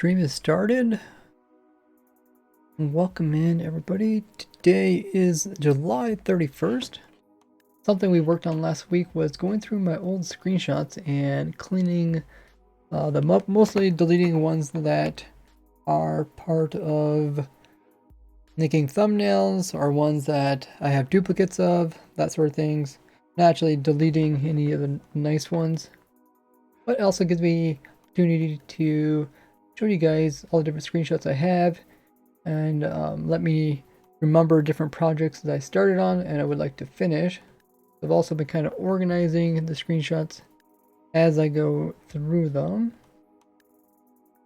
Stream is started. Welcome in, everybody. Today is July 31st. Something we worked on last week was going through my old screenshots and cleaning them up, mostly deleting ones that are part of making thumbnails or ones that I have duplicates of, that sort of things. Not actually deleting any of the nice ones, but it also gives me opportunity to show you guys all the different screenshots I have and let me remember different projects that I started on and I would like to finish. I've also been kind of organizing the screenshots as I go through them,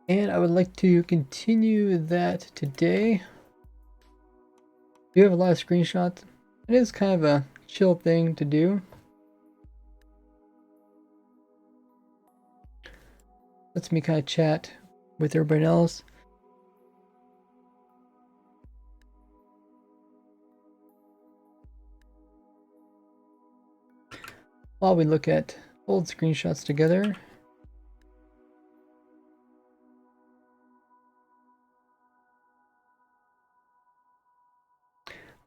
and I would like to continue that today. We have a lot of screenshots. It is kind of a chill thing to do. Lets me kind of chat with everybody else. While we look at old screenshots together.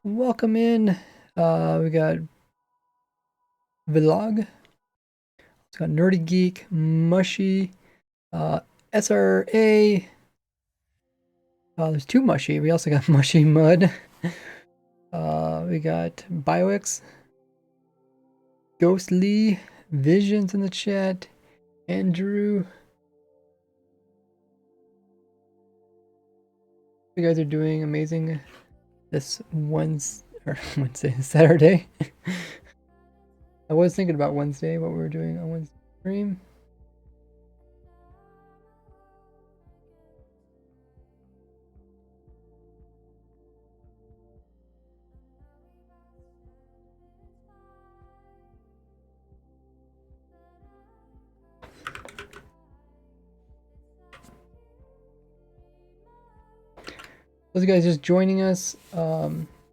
Welcome in. We got Vlog. It's got Nerdy Geek, Mushy, SRA. There's two Mushy. We also got Mushy Mud. We got BioX, Ghostly, Visions in the chat, Andrew. You guys are doing amazing this Saturday. I was thinking about Wednesday, what we were doing on Wednesday stream. Those guys just joining us,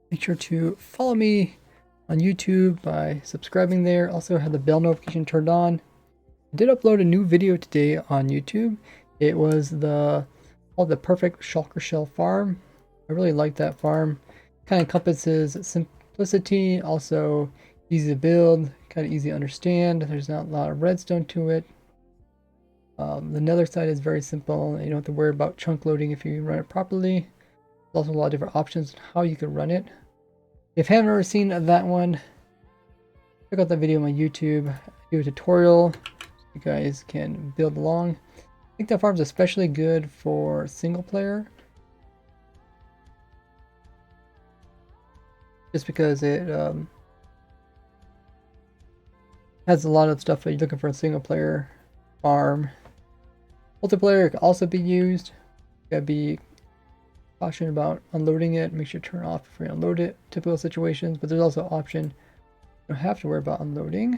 make sure to follow me on YouTube by subscribing there. Also have the bell notification turned on. I did upload a new video today on YouTube. It was called the Perfect Shulker Shell Farm. I really like that farm. Kind of encompasses simplicity, also easy to build, kind of easy to understand. There's not a lot of redstone to it. The nether side is very simple. You don't have to worry about chunk loading if you run it properly. There's also a lot of different options on how you can run it. If you haven't ever seen that one, check out that video on my YouTube. I do a tutorial so you guys can build along. I think that farm's especially good for single player, just because it has a lot of stuff that you're looking for in a single player farm. Multiplayer can also be used. You gotta be caution about unloading it. Make sure to turn off before you unload it. Typical situations, but there's also an option you don't have to worry about unloading.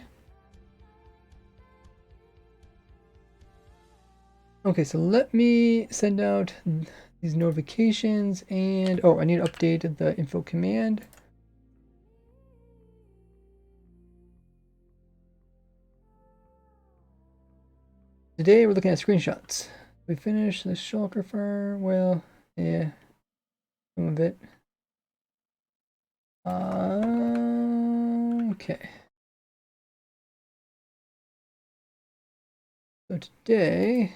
Okay, so let me send out these notifications, and I need to update the info command. Today we're looking at screenshots. We finished the shulker farm. Well, yeah, some of it. Okay. So today,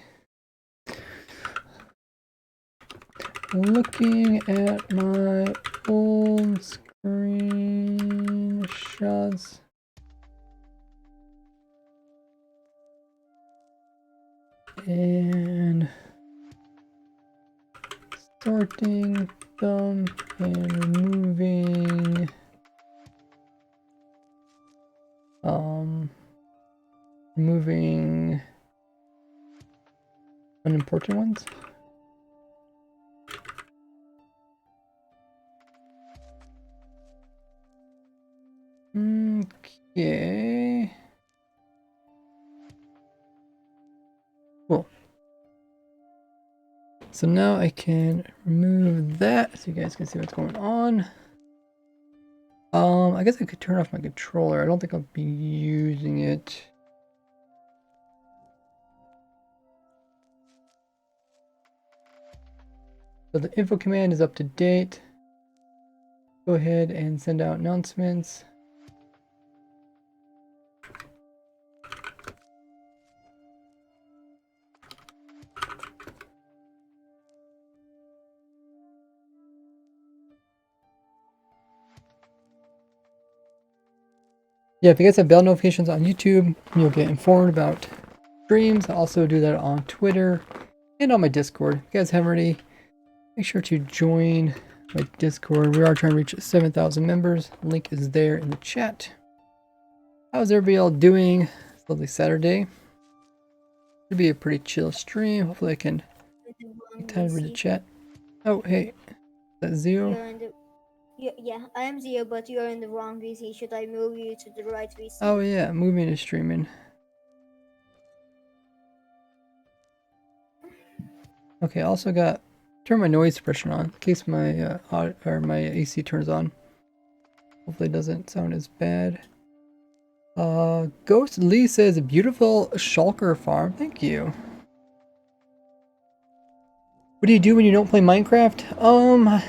looking at my old screenshots. And sorting them and removing unimportant ones. Okay. Cool. So now I can remove that so you guys can see what's going on. I guess I could turn off my controller. I don't think I'll be using it. So the info command is up to date. Go ahead and send out announcements. Yeah, if you guys have bell notifications on YouTube, you'll get informed about streams. I also do that on Twitter and on my Discord. If you guys haven't already, make sure to join my Discord. We are trying to reach 7,000 members. Link is there in the chat. How's everybody all doing? It's lovely Saturday. Should be a pretty chill stream. Hopefully I can take time to read the chat. Oh, hey. Is that Zio? Yeah, I am Zio, but you are in the wrong VC. Should I move you to the right VC? Oh yeah, moving and streaming. Okay, I also got turn my noise suppression on in case my my AC turns on. Hopefully it doesn't sound as bad. Ghost Lee says beautiful shulker farm. Thank you. What do you do when you don't play Minecraft?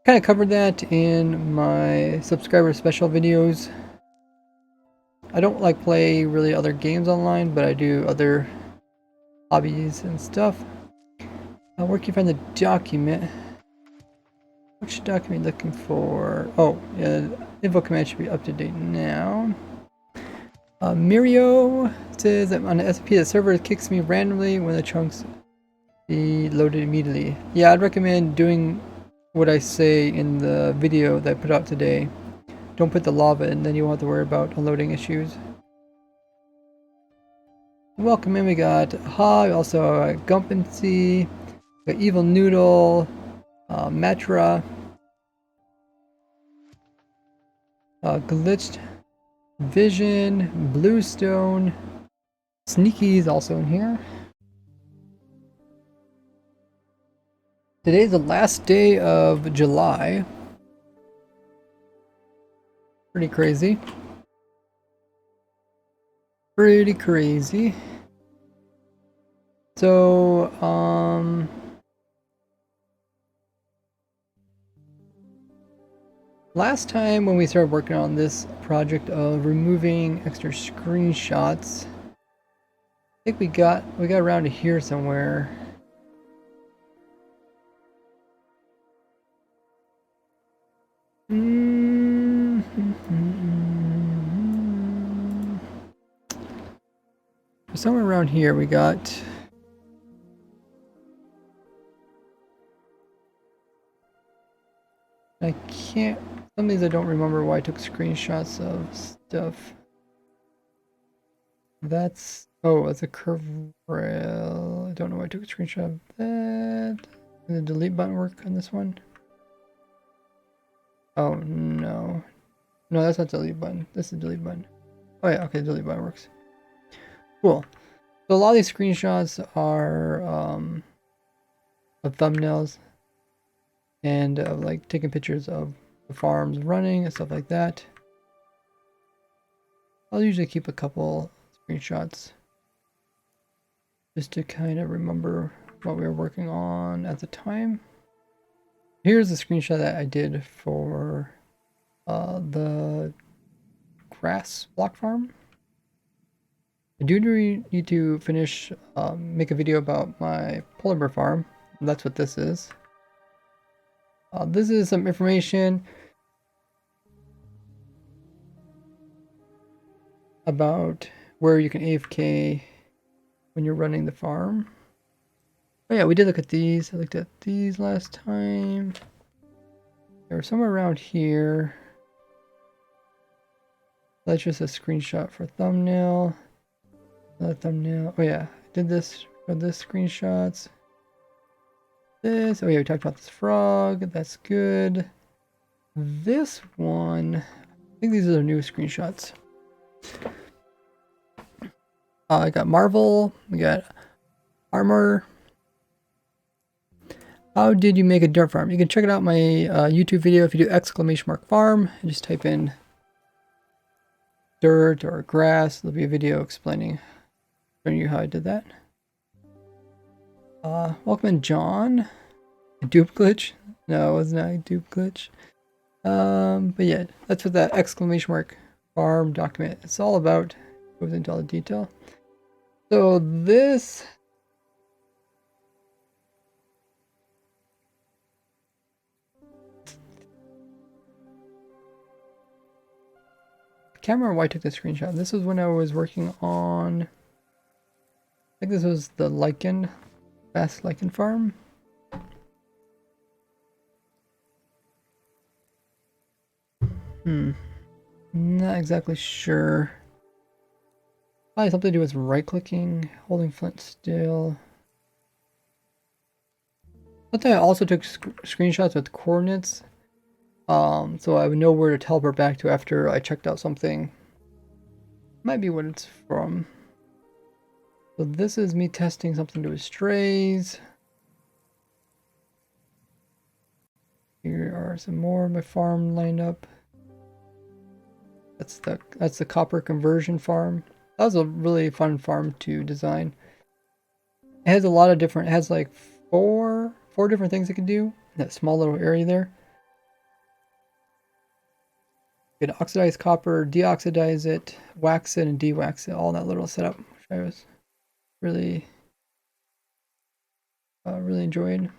Kind of covered that in my subscriber special videos. I don't like play really other games online, but I do other hobbies and stuff. Where can you find the document? Which document are you looking for? Oh, yeah, info command should be up to date now. Mirio says that on the SP the server kicks me randomly when the chunks be loaded immediately. Yeah, I'd recommend doing what I say in the video that I put out today. Don't put the lava in, then you won't have to worry about unloading issues. Welcome in, we got Ha, also Gumpancy, we got Evil Noodle, Matra, Glitched Vision, Bluestone, Sneaky's also in here. Today's the last day of July. Pretty crazy. Pretty crazy. So, last time when we started working on this project of removing extra screenshots, I think we got around to here somewhere. Somewhere around here we got I can't, some of these I don't remember why I took screenshots of stuff. That's, oh, that's a curve rail. I don't know why I took a screenshot of that. Did the delete button work on this one? Oh, no. No, that's not the delete button. This is the delete button. Oh yeah, okay, the delete button works. Cool. So a lot of these screenshots are of thumbnails and of like taking pictures of the farms running and stuff like that. I'll usually keep a couple screenshots just to kind of remember what we were working on at the time. Here's the screenshot that I did for the grass block farm. I do need to finish, make a video about my polar bear farm. That's what this is. This is some information about where you can AFK when you're running the farm. Oh yeah, we did look at these. I looked at these last time. They were somewhere around here. That's just a screenshot for thumbnail. Another thumbnail. Oh yeah, I did this for this screenshots. This. Oh yeah, we talked about this frog. That's good. This one. I think these are the new screenshots. I got Marvel. We got Armor. How did you make a dirt farm? You can check it out my YouTube video if you do !farm and just type in dirt or grass. There'll be a video explaining you how I did that. Welcome in, John. Dupe glitch? No, it was not a dupe glitch. But yeah, that's what that exclamation mark farm document it's all about. Goes into all the detail. So this can't remember why I took the screenshot. This was when I was working on, I think this was the lichen, fast lichen farm. Not exactly sure. Probably something to do with right clicking, holding flint still. But I also took screenshots with coordinates, so I would know where to teleport back to after I checked out something. Might be what it's from. So this is me testing something to strays. Here are some more of my farm lined up. That's the copper conversion farm. That was a really fun farm to design. It has a lot of different. It has like four different things it can do in that small little area there. You can oxidize copper, deoxidize it, wax it, and de-wax it. All in that little setup, which I was really really enjoyed.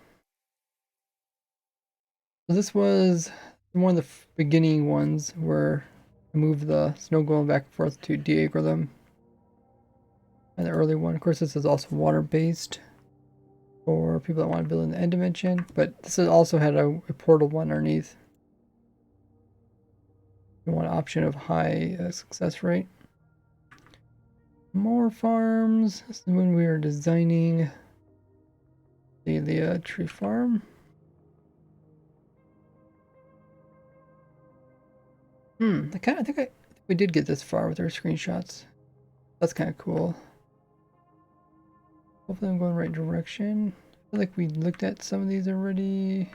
So this was one of the beginning ones where I moved the snow golem back and forth to de-aggro them. And the early one, of course, this is also water-based for people that want to build in the end dimension, but this also had a portal one underneath. You want an option of high success rate. More farms. This is when we were designing the tree farm. I think we did get this far with our screenshots. That's kind of cool. Hopefully I'm going the right direction. I feel like we looked at some of these already.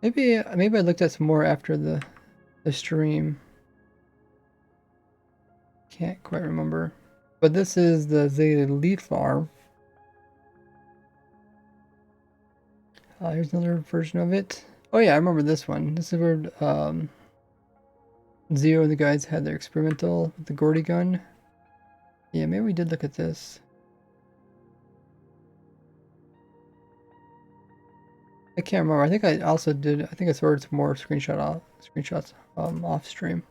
Maybe I looked at some more after the stream. Can't quite remember. But this is the Zeta Leaf farm. Here's another version of it. Oh yeah, I remember this one. This is where Zero and the guys had their experimental with the Gordy gun. Yeah, maybe we did look at this. I can't remember. I think I also did. I think I sorted some more screenshots off stream.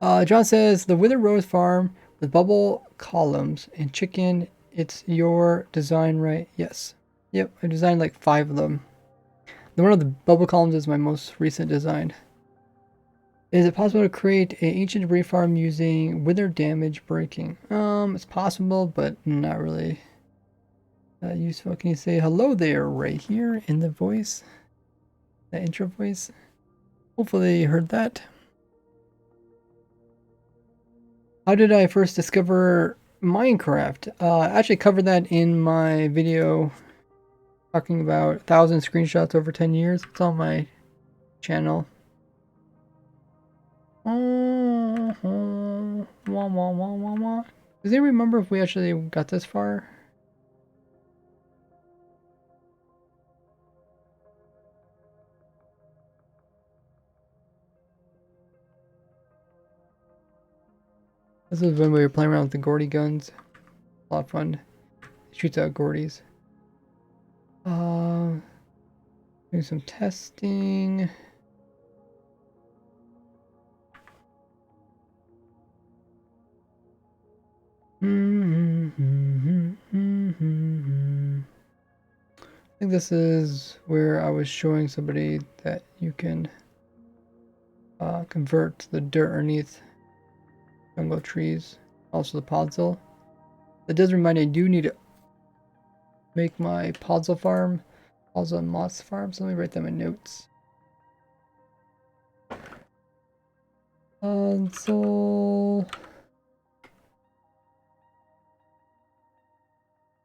John says the Wither Rose farm with bubble columns and chicken. It's your design, right? Yes. Yep, I designed like 5 of them. The one of the bubble columns is my most recent design. Is it possible to create an ancient debris farm using wither damage breaking? It's possible, but not really useful. Can you say hello there right here in the voice? The intro voice? Hopefully you heard that. How did I first discover Minecraft? I actually covered that in my video talking about 1,000 screenshots over 10 years. It's on my channel. Does anyone remember if we actually got this far? This is when we were playing around with the Gordy guns. A lot of fun. Shoots out Gordies. Do some testing. I think this is where I was showing somebody that you can convert the dirt underneath jungle trees, also the podzol. That does remind me, I do need to make my podzol farm, podzol and moss farm, so let me write them in notes. Podzol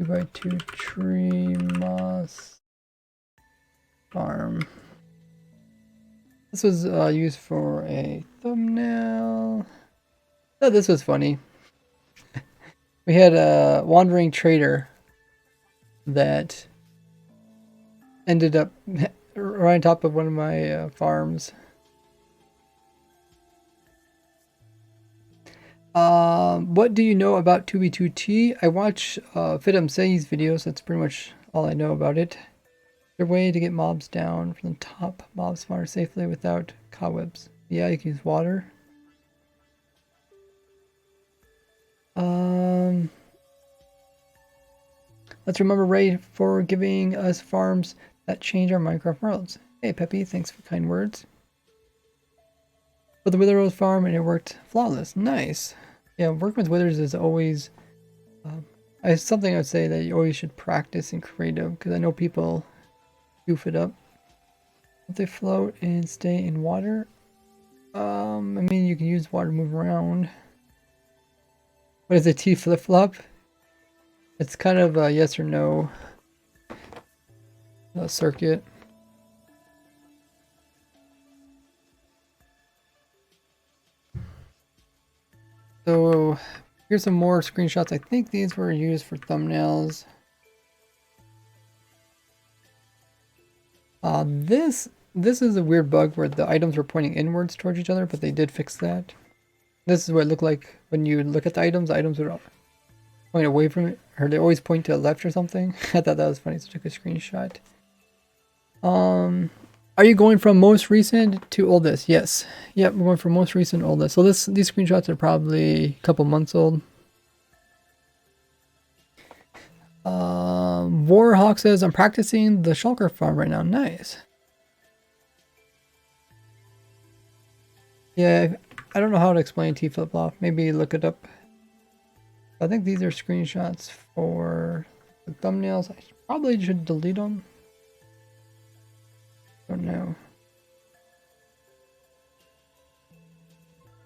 2x2 tree moss farm. This was used for a thumbnail. Oh, this was funny. We had a wandering trader that ended up right on top of one of my farms. What do you know about 2B2T? I watch Fitum Say's videos. That's pretty much all I know about it. Their way to get mobs down from the top mob spawner safely without cobwebs. Yeah, you can use water. Let's remember Ray for giving us farms that change our Minecraft worlds. Hey Peppy, thanks for kind words. With the Wither Rose farm and it worked flawless. Nice. Yeah, working with withers is always it's something I'd say that you always should practice in creative because I know people goof it up. If they float and stay in water, I mean you can use water to move around. What is a T flip-flop? It's kind of a yes or no circuit. So here's some more screenshots. I think these were used for thumbnails. This is a weird bug where the items were pointing inwards towards each other, but they did fix that. This is what it looked like when you look at the items would point away from it, or they always point to the left or something. I thought that was funny, so I took a screenshot. Are you going from most recent to oldest? Yes. Yep, we're going from most recent to oldest. So these screenshots are probably a couple months old. Warhawk says, I'm practicing the shulker farm right now. Nice. Yeah, I don't know how to explain T flip-flop. Maybe look it up. I think these are screenshots for the thumbnails. I probably should delete them. Don't know. I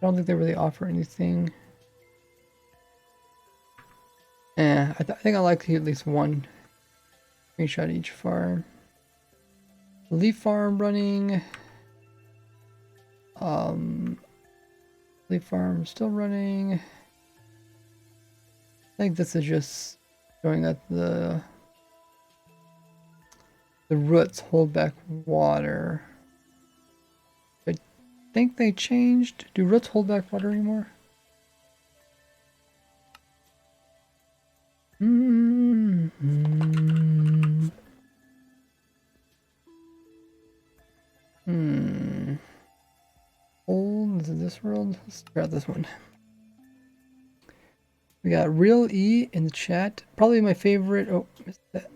don't think they really offer anything. Yeah, I think I like to get at least one screenshot each farm. Leaf farm running. Leaf farm still running. I think this is just showing that the roots hold back water. I think they changed. Do roots hold back water anymore? Old is this world? Let's try out this one. We got Real E in the chat. Probably my favorite. Oh, missed that.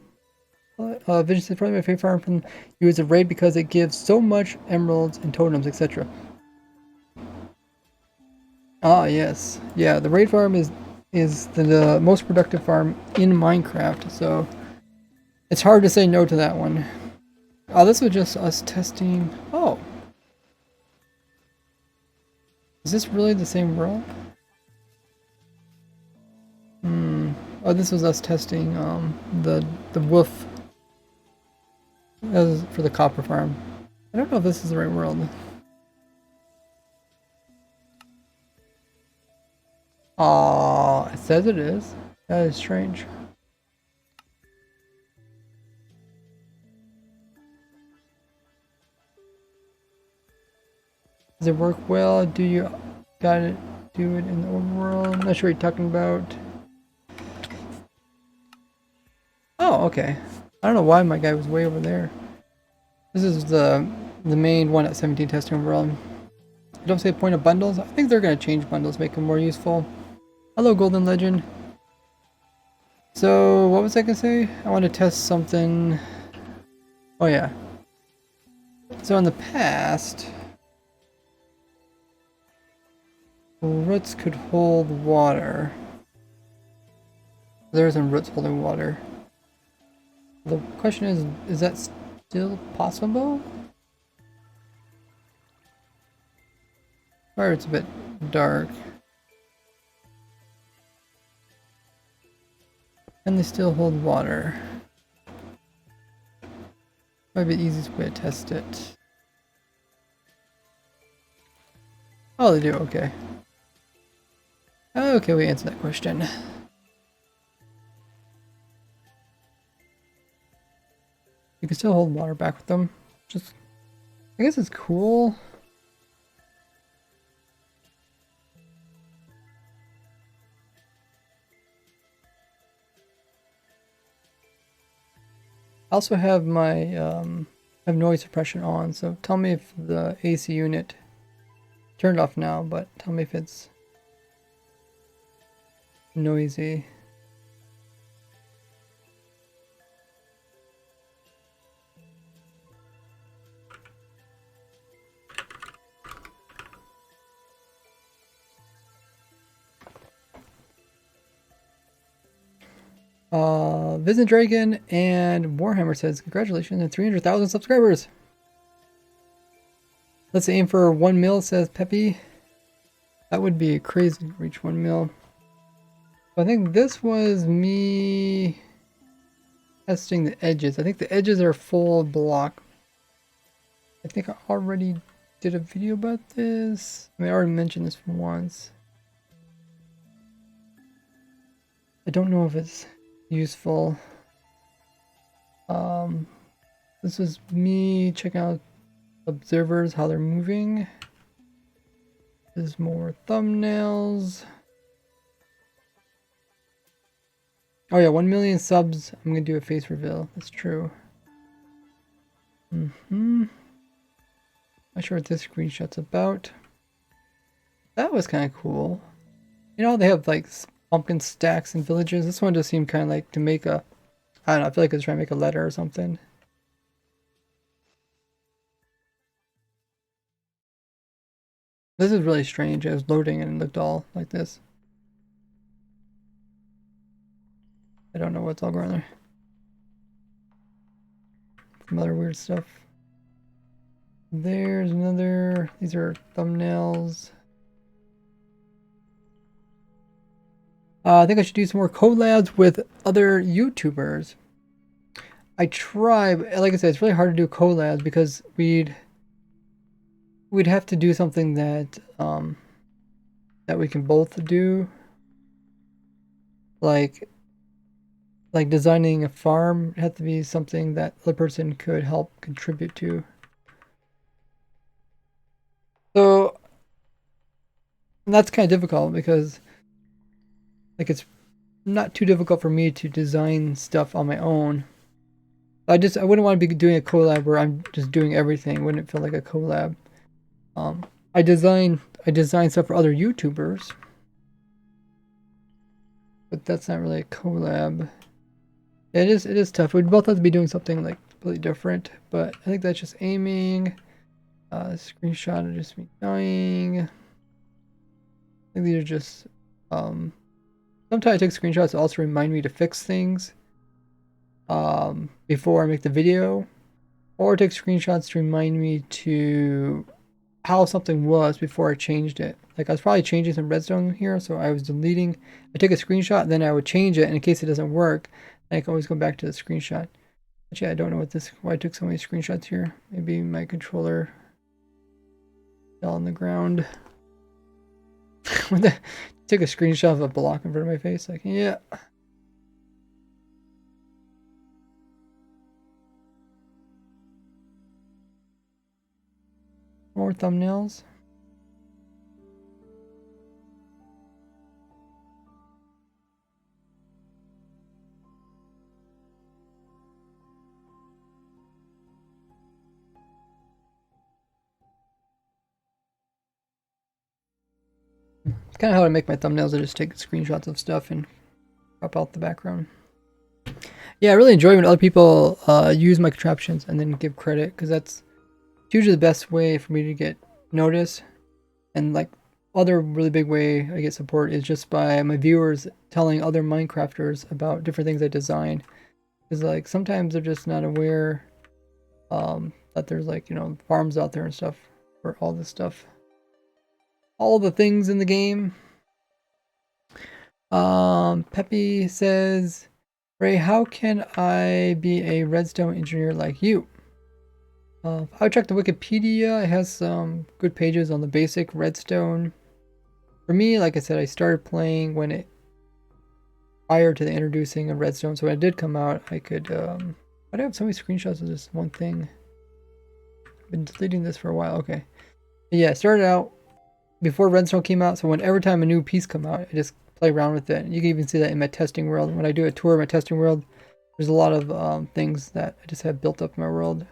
Vision says probably my favorite farm from you is a raid because it gives so much emeralds and totems, etc. Ah, yes. Yeah, the raid farm is the most productive farm in Minecraft, so it's hard to say no to that one. Oh, this was just us testing. Oh. Is this really the same world? Oh, this was us testing the wolf as for the copper farm. I don't know if this is the right world. Aw, it says it is. That is strange. Does it work well? Do you gotta do it in the overworld? I'm not sure what you're talking about. Oh, okay. I don't know why my guy was way over there. This is the main one at 17 testing overall. I don't say point of bundles. I think they're gonna change bundles, make them more useful. Hello, Golden Legend. So, what was I gonna say? I want to test something. Oh yeah. So in the past, roots could hold water. There are some roots holding water. The question is that still possible? Or it's a bit dark. And they still hold water. Might be the easiest way to test it. Oh, they do, okay. Okay, we answered that question. You can still hold water back with them. Just, I guess it's cool. I also have my have noise suppression on, so tell me if the AC unit turned off now, but tell me if it's noisy. Visit Dragon and Warhammer says, congratulations on 300,000 subscribers. Let's aim for 1 mil, says Peppy. That would be crazy to reach 1 mil. I think this was me testing the edges. I think the edges are full block. I think I already did a video about this. I mean, I already mentioned this once. I don't know if it's useful. This is me checking out observers, how they're moving. There's more thumbnails. Oh yeah, 1 million subs. I'm gonna do a face reveal. That's true. Not sure what this screenshot's about. That was kind of cool. You know, they have like pumpkin stacks in villages. This one just seemed kind of like to make a, I don't know, I feel like it's trying to make a letter or something. This is really strange. I was loading and it looked all like this. I don't know what's all going on there. Some other weird stuff. There's another, these are thumbnails. I think I should do some more collabs with other YouTubers. I try, like I said, it's really hard to do collabs because we'd have to do something that that we can both do, like designing a farm. It had to be something that the person could help contribute to. So that's kind of difficult because like it's not too difficult for me to design stuff on my own. I wouldn't want to be doing a collab where I'm just doing everything. It wouldn't feel like a collab. I design stuff for other YouTubers, but that's not really a collab. It is tough. We'd both have to be doing something like completely different, but I think that's just aiming. Screenshot of just me dying. I think these are just sometimes I take screenshots to also remind me to fix things before I make the video, or take screenshots to remind me to how something was before I changed it. Like I was probably changing some redstone here, so I was deleting. I took a screenshot, then I would change it, and in case it doesn't work, I can always go back to the screenshot. Actually, I don't know why I took so many screenshots here. Maybe my controller fell on the ground. Took a screenshot of a block in front of my face. Like, yeah. More thumbnails. It's kind of how I make my thumbnails. I just take screenshots of stuff and crop out the background. Yeah, I really enjoy when other people use my contraptions and then give credit, because that's usually the best way for me to get noticed. And like other really big way I get support is just by my viewers telling other Minecrafters about different things I design. Because like sometimes they're just not aware that there's like, you know, farms out there and stuff for all this stuff. All the things in the game. Peppy says, Ray, how can I be a redstone engineer like you? I checked the Wikipedia. It has some good pages on the basic redstone For me, like I said, I started playing when it prior to the introducing of Redstone. So when it did come out, I could. Why do I have so many screenshots of this one thing? I've been deleting this for a while. Okay. But yeah, I started out before Redstone came out. So when every time a new piece come out, I just play around with it. You can even see that in my testing world. When I do a tour of my testing world, there's a lot of things that I just have built up in my world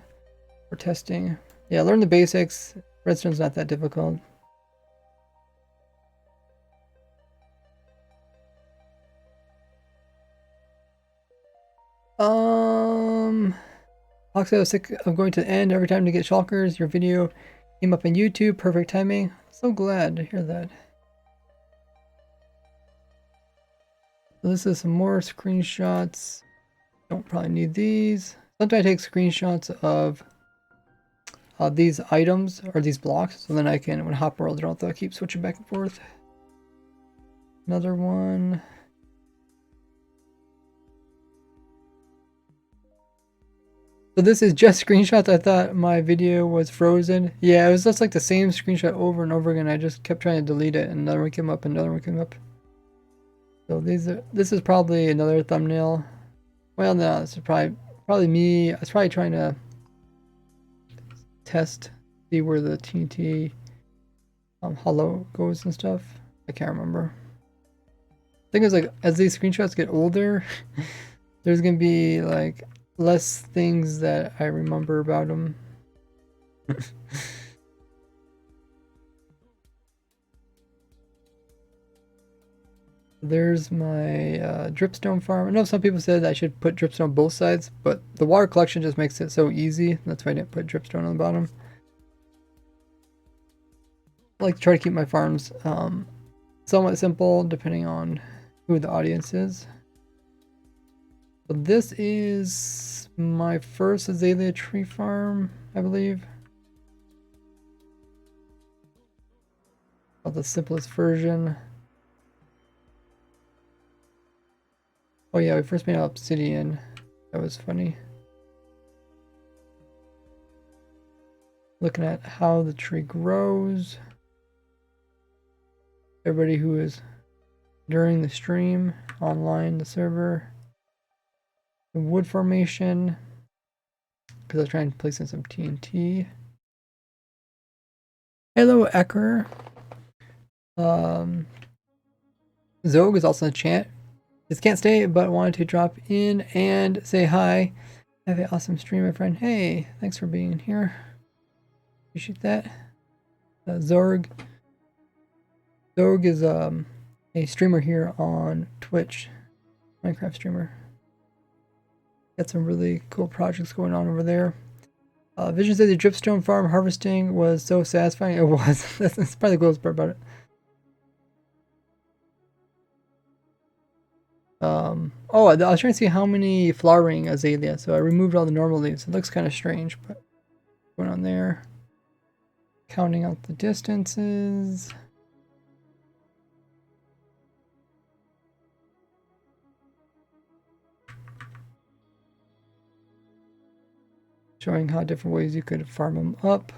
for testing. Yeah, learn the basics. Redstone's not that difficult. Fox, I was sick of going to the end every time to get shulkers. Your video came up on YouTube. Perfect timing. So glad to hear that. So this is some more screenshots. Don't probably need these. Sometimes I take screenshots of these items or these blocks, so then I can, when hop world, I don't have to keep switching back and forth. Another one. So this is just screenshots. I thought my video was frozen. Yeah, it was just like the same screenshot over and over again. I just kept trying to delete it, and another one came up, another one came up. So this is probably another thumbnail. Well, no, this is probably me. I was probably trying to test, see where the TNT hollow goes and stuff. I can't remember. Thing is, like, as these screenshots get older, there's gonna be like less things that I remember about them. There's my dripstone farm. I know some people said I should put dripstone on both sides, but the water collection just makes it so easy. That's why I didn't put dripstone on the bottom. I like to try to keep my farms somewhat simple depending on who the audience is. So this is my first azalea tree farm, I believe. The simplest version. Oh yeah, we first made obsidian. That was funny. Looking at how the tree grows. Everybody who is during the stream, online, the server. The wood formation. Because I was trying to place in some TNT. Hello, Ecker. Zog is also in the chat. Just can't stay, but wanted to drop in and say hi. Have an awesome stream, my friend. Hey, thanks for being here. Appreciate that. Zorg. Zorg is a streamer here on Twitch. Minecraft streamer. Got some really cool projects going on over there. Vision said the dripstone farm harvesting was so satisfying. It was. That's probably the coolest part about it. Oh, I was trying to see how many flowering azalea, so I removed all the normal leaves. It looks kind of strange, but going on there. Counting out the distances. Showing how different ways you could farm them up.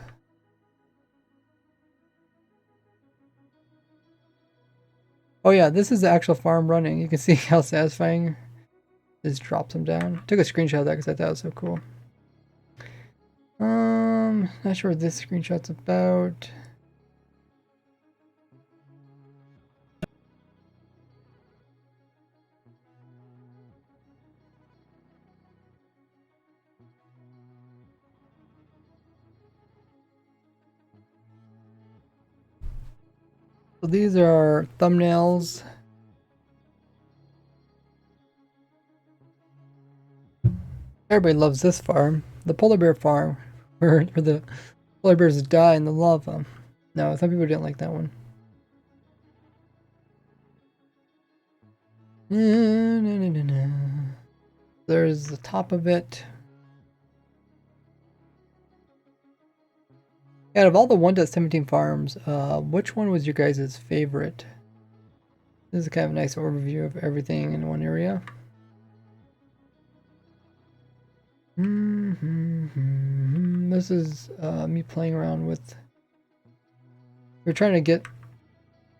Oh yeah, this is the actual farm running. You can see how satisfying it just drops them down. Took a screenshot of that because I thought it was so cool. Not sure what this screenshot's about. So these are thumbnails. Everybody loves this farm. The polar bear farm, where the polar bears die in the lava. No, some people didn't like that one. There's the top of it. Out of all the 1.17 farms, which one was your guys' favorite? This is kind of a nice overview of everything in one area. This is me playing around with... We're trying to get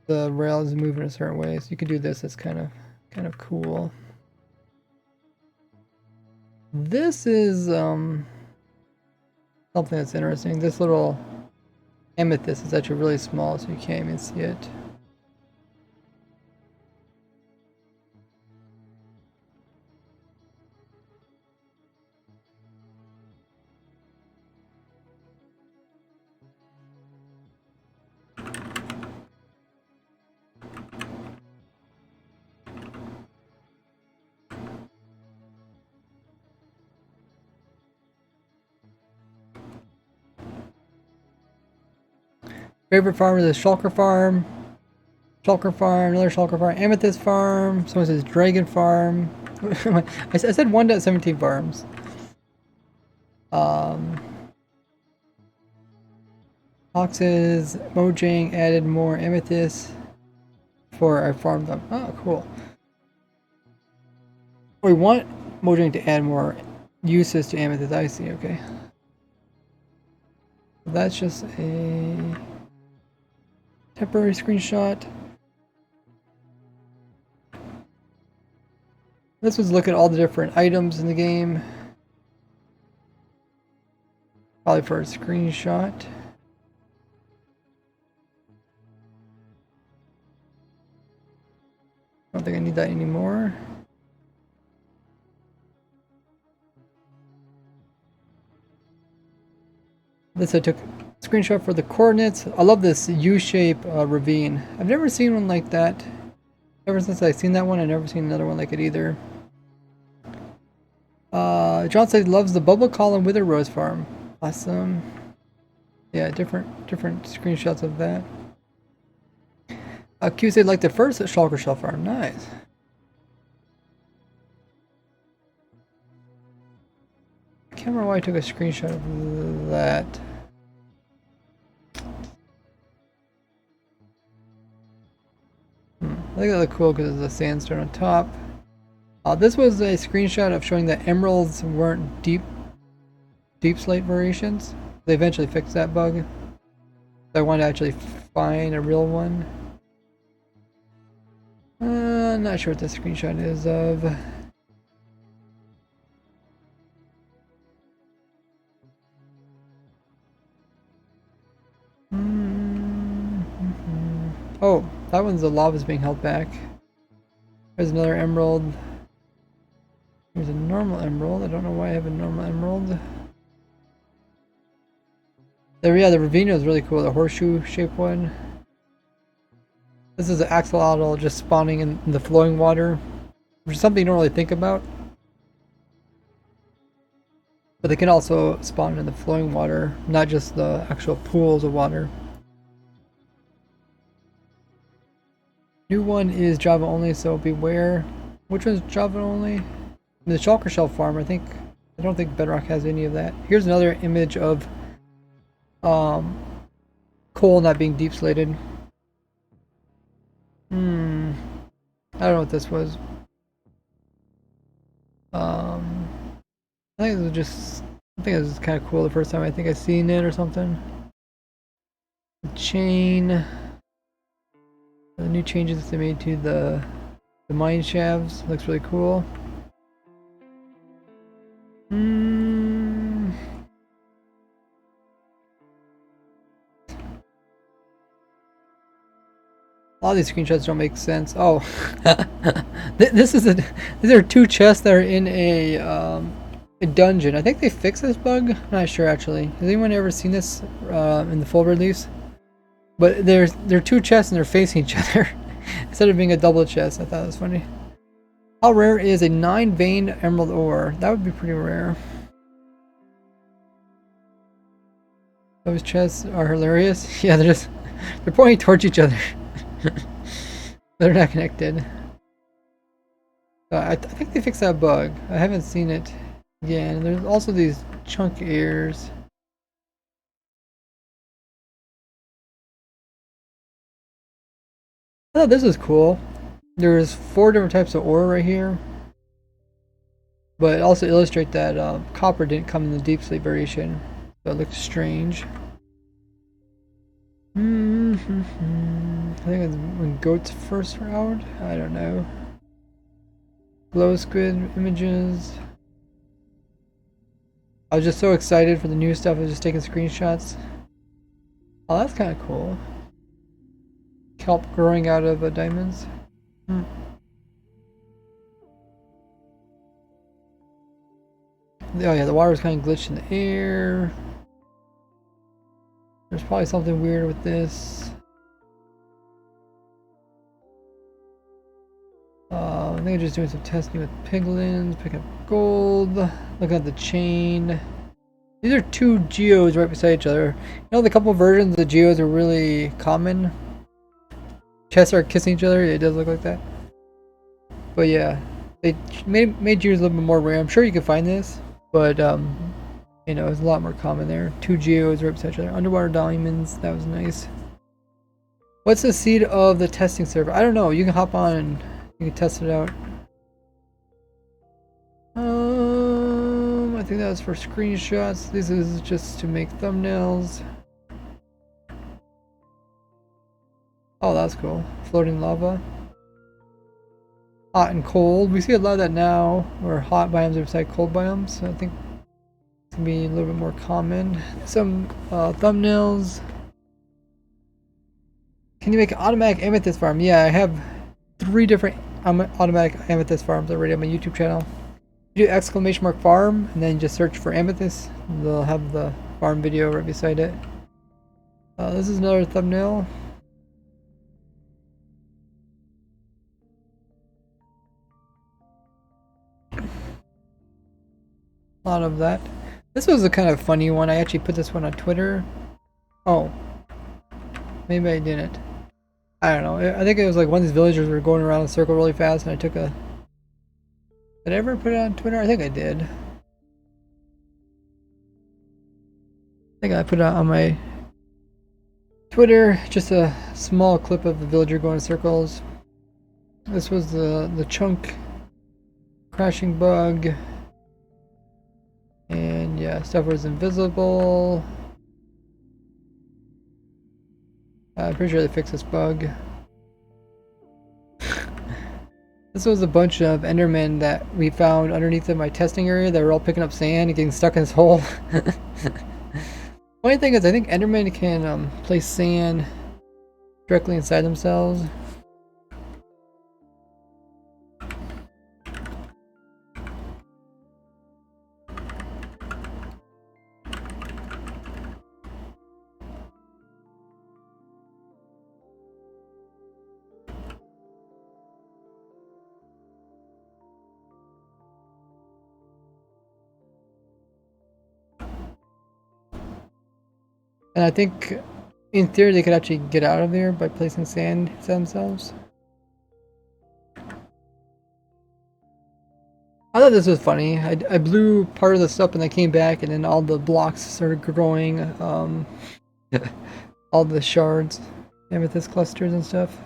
the rails move in a certain way. So you can do this. It's kind of cool. This is something that's interesting. This little amethyst is actually really small, so you can't even see it. Favorite farm is the Shulker Farm. Shulker Farm, another Shulker Farm, Amethyst Farm. Someone says Dragon Farm. I said 1.17 farms. Foxes, Mojang added more amethyst for I farmed them. Oh, cool. We want Mojang to add more uses to amethyst. I see. Okay. That's just a temporary screenshot. This was look at all the different items in the game. Probably for a screenshot. I don't think I need that anymore. This I took a screenshot for the coordinates. I love this U-shape ravine. I've never seen one like that. Ever since I've seen that one, I've never seen another one like it either. John said he loves the Bubble Column Wither Rose Farm. Awesome. Yeah, different screenshots of that. Q said like the first Shulker Shell Farm. Nice. I can't remember why I took a screenshot of that. I think that looked cool because of the sandstone on top. This was a screenshot of showing that emeralds weren't deep slate variations. They eventually fixed that bug. So I wanted to actually find a real one. I'm not sure what this screenshot is of. Oh, that one's the lava's being held back. There's another emerald. There's a normal emerald. I don't know why I have a normal emerald. There, yeah, the ravine is really cool. The horseshoe shaped one. This is an axolotl just spawning in the flowing water, which is something you don't really think about. But they can also spawn in the flowing water, not just the actual pools of water. New one is Java only, so beware. Which one's Java only? The Shulker Shell Farm, I don't think Bedrock has any of that. Here's another image of coal not being deep slated. I don't know what this was. I think it was just, I think it was kind of cool the first time I think I seen it or something. The chain. The new changes they made to the mine shafts looks really cool. A lot of these screenshots don't make sense. Oh, these are two chests that are in a dungeon. I think they fixed this bug. I'm not sure actually. Has anyone ever seen this in the full release? But they're two chests and they're facing each other instead of being a double chest. I thought it was funny. How rare is a 9-vein emerald ore? That would be pretty rare. Those chests are hilarious. Yeah, they're pointing towards each other. They're not connected. I think they fixed that bug. I haven't seen it again. There's also these chunk ears. Oh, this is cool. There's 4 different types of ore right here. But also illustrate that copper didn't come in the deep slate variation. So it looks strange. I think it's when goats first were out. I don't know. Glow squid images. I was just so excited for the new stuff. I was just taking screenshots. Oh, that's kind of cool. Kelp growing out of diamonds. Hmm. Oh yeah, the water's kind of glitched in the air. There's probably something weird with this. I think I'm just doing some testing with piglins, picking up gold, looking at the chain. These are two geodes right beside each other. You know, the couple versions of the geodes are really common. Chests are kissing each other. It does look like that. But yeah, they made geodes a little bit more rare. I'm sure you can find this, but you know, it's a lot more common there. Two geodes right beside each other. Underwater diamonds. That was nice. What's the seed of the testing server? I don't know. You can hop on and you can test it out. I think that was for screenshots. This is just to make thumbnails. Oh, that's cool. Floating lava. Hot and cold. We see a lot of that now, where hot biomes are beside cold biomes. So I think it's gonna be a little bit more common. Some thumbnails. Can you make an automatic amethyst farm? Yeah, I have 3 different automatic amethyst farms already on my YouTube channel. You do exclamation mark farm and then just search for amethyst. They'll have the farm video right beside it. This is another thumbnail. A lot of that. This was a kind of funny one. I actually put this one on Twitter. Oh, maybe I didn't. I don't know. I think it was like one of these villagers were going around in a circle really fast, and I took a. Did I ever put it on Twitter? I think I did. I think I put it on my Twitter. Just a small clip of the villager going in circles. This was the chunk crashing bug. And yeah, stuff was invisible. I'm pretty sure they fixed this bug. This was a bunch of Endermen that we found underneath of my testing area that were all picking up sand and getting stuck in this hole. Funny thing is, I think Endermen can place sand directly inside themselves. And I think, in theory, they could actually get out of there by placing sand inside themselves. I thought this was funny. I blew part of this up and I came back and then all the blocks started growing. All the shards, amethyst clusters and stuff.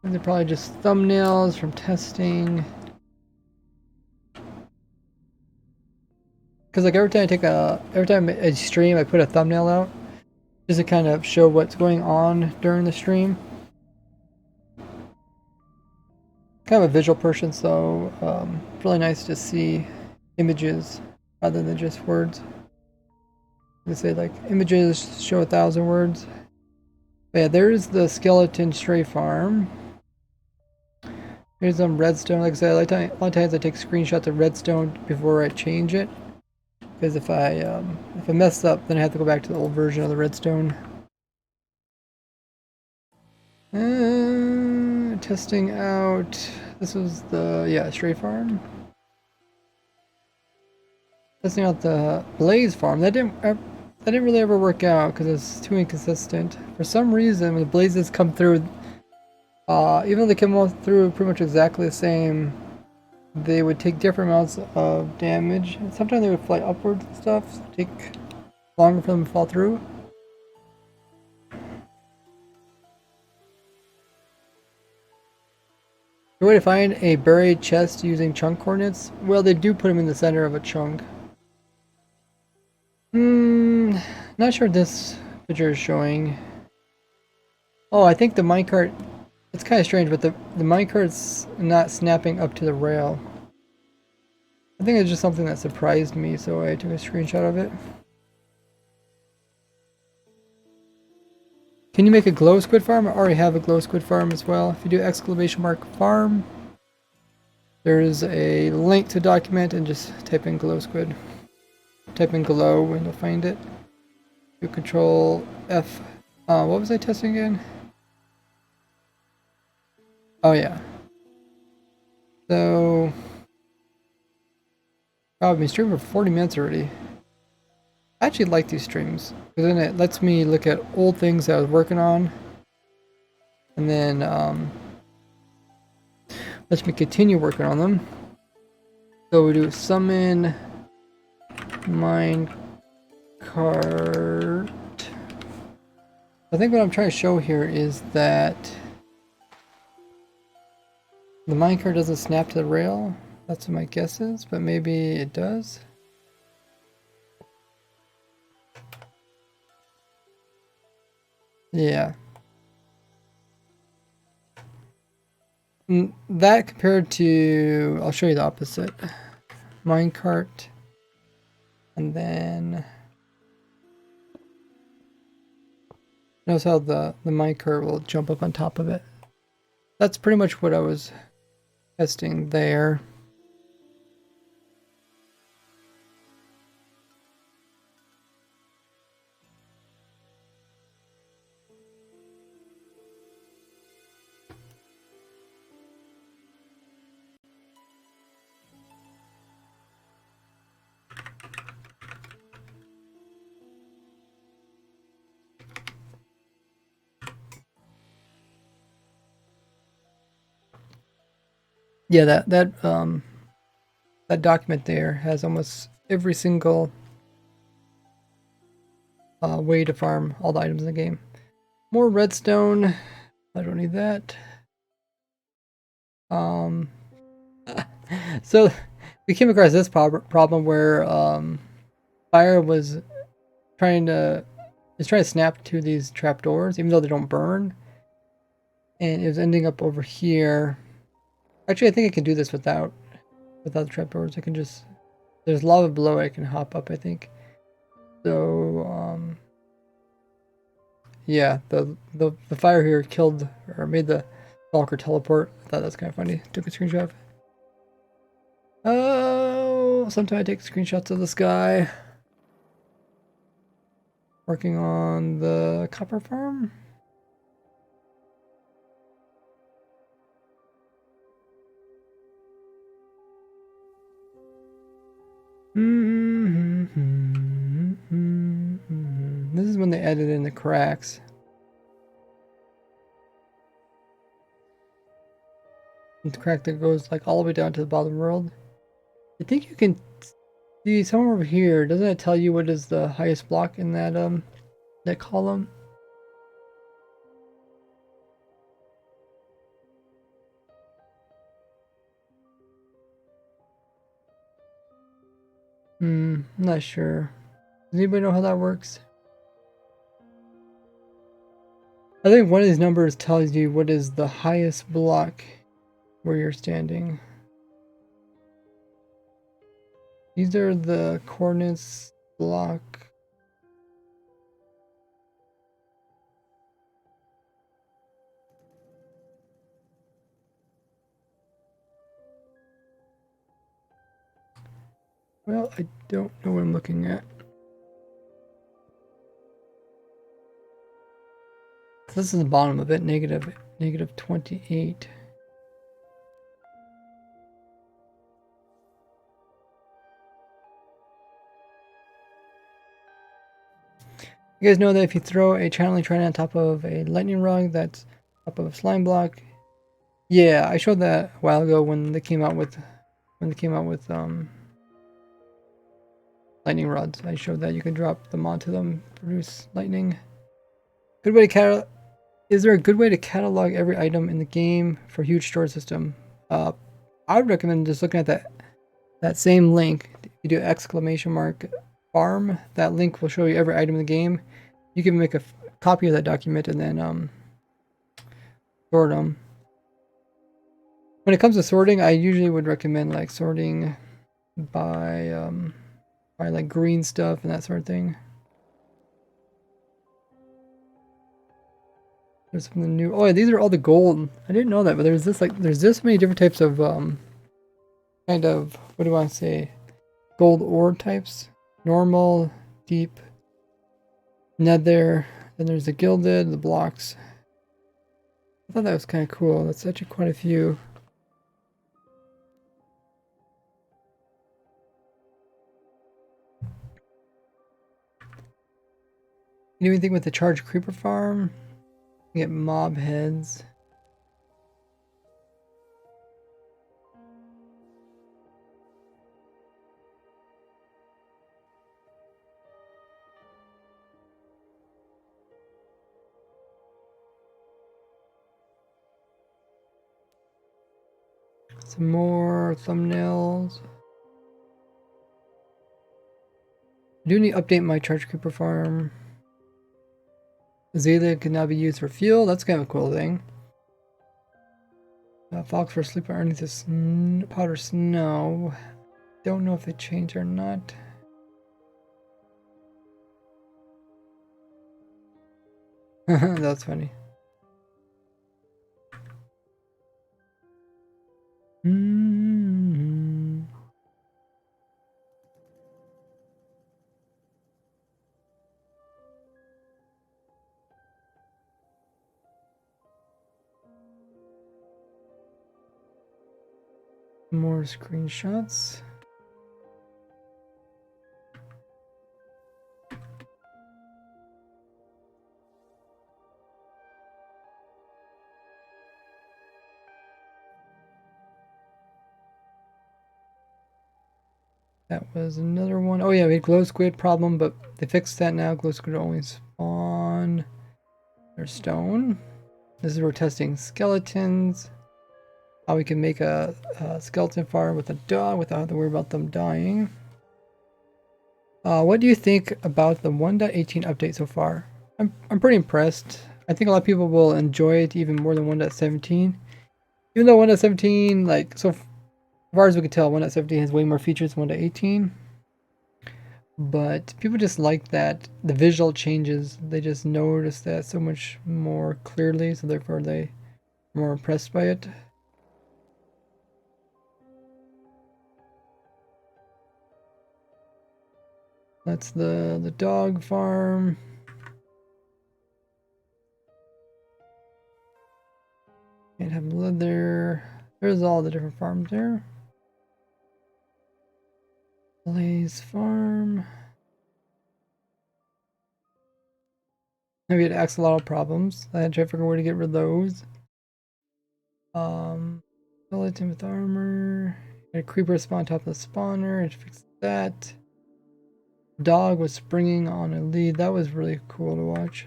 And they're probably just thumbnails from testing. Because like every time I stream, I put a thumbnail out just to kind of show what's going on during the stream. Kind of a visual person, so it's really nice to see images rather than just words. They say like images show 1,000 words. But yeah, there's the skeleton stray farm. Here's some redstone. Like I said, a lot of times I take screenshots of redstone before I change it. Because if I mess up, then I have to go back to the old version of the redstone. Testing out. This was the stray farm. Testing out the blaze farm. That didn't really ever work out because it's too inconsistent. For some reason, when the blazes come through, even though they come through pretty much exactly the same, they would take different amounts of damage. And sometimes they would fly upwards and stuff, so it'd take longer for them to fall through. The way to find a buried chest using chunk coordinates? Well, they do put them in the center of a chunk. Not sure this picture is showing. Oh, I think the minecart, it's kind of strange, but the minecart's not snapping up to the rail. I think it's just something that surprised me, so I took a screenshot of it. Can you make a glow squid farm? I already have a glow squid farm as well. If you do exclamation mark farm, there's a link to document and just type in glow squid. Type in glow and you'll find it. Do control F. What was I testing again? Oh yeah. So, oh, I've been streaming for 40 minutes already. I actually like these streams because then it lets me look at old things that I was working on, and then lets me continue working on them. So we do summon minecart. I think what I'm trying to show here is that the minecart doesn't snap to the rail. That's what my guess is, but maybe it does. Yeah. That compared to, I'll show you the opposite. Minecart. And then notice how the minecart will jump up on top of it. That's pretty much what I was testing there. Yeah, that document there has almost every single way to farm all the items in the game. More redstone. I don't need that. So we came across this problem where fire was trying to snap to these trapdoors, even though they don't burn, and it was ending up over here. Actually, I think I can do this without the trapdoors. I can just, there's lava below it, I can hop up, I think. So yeah, the fire here killed or made the Valkyr teleport. I thought that was kind of funny. Took a screenshot. Oh, sometimes I take screenshots of the sky. Working on the copper farm. This is when they added in the cracks. The crack that goes like all the way down to the bottom world. I think you can see somewhere over here. Doesn't it tell you what is the highest block in that column? I'm not sure. Does anybody know how that works? I think one of these numbers tells you what is the highest block where you're standing. These are the coordinates block. Well, I don't know what I'm looking at. This is the bottom of it, negative 28. You guys know that if you throw a channeling trident on top of a lightning rod, that's top of a slime block. Yeah, I showed that a while ago when they came out with lightning rods. I showed that you can drop them onto them, produce lightning. Good way to Is there a good way to catalog every item in the game for a huge storage system? I would recommend just looking at that same link. You do exclamation mark farm. That link will show you every item in the game. You can make a copy of that document and then sort them. When it comes to sorting, I usually would recommend like sorting by like green stuff and that sort of thing. There's something new. Oh yeah, these are all the gold. I didn't know that, but there's this many different types of kind of, what do I say, gold ore types. Normal, deep, nether, then there's the gilded, the blocks. I thought that was kind of cool. That's actually quite a few. You do anything with the charged creeper farm? You get mob heads. Some more thumbnails. I do need to update my charged creeper farm. Azalea can now be used for fuel. That's kind of a cool thing. Fox for sleeping underneath the powder snow. Don't know if they changed or not. That's funny. More screenshots. That was another one. Oh yeah, we had glow squid problem, but they fixed that now. Glow squid only spawn their stone. This is where we're testing skeletons. How we can make a skeleton farm with a dog without having to worry about them dying. What do you think about the 1.18 update so far? I'm pretty impressed. I think a lot of people will enjoy it even more than 1.17. Even though 1.17, like, so far as we can tell, 1.17 has way more features than 1.18. But people just like that the visual changes. They just notice that so much more clearly, so therefore they are more impressed by it. That's the dog farm. Can't have leather. There's all the different farms there. Blaze farm. Maybe it acts a lot of problems. I had to try to figure out where to get rid of those. Skeleton with armor. Got a creeper spawn on top of the spawner. I fix that. Dog was springing on a lead. That was really cool to watch.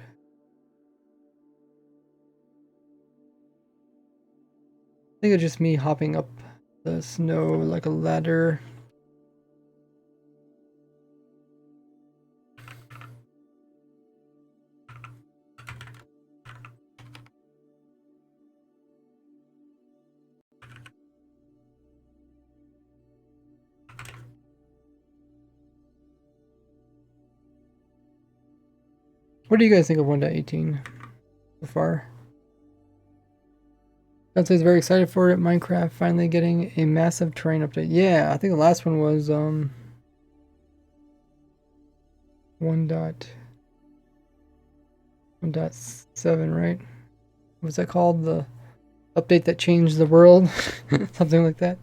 I think it's just me hopping up the snow like a ladder. What do you guys think of 1.18 so far? Is very excited for it. Minecraft finally getting a massive terrain update. Yeah, I think the last one was 1.7, right? What's that called? The update that changed the world? Something like that.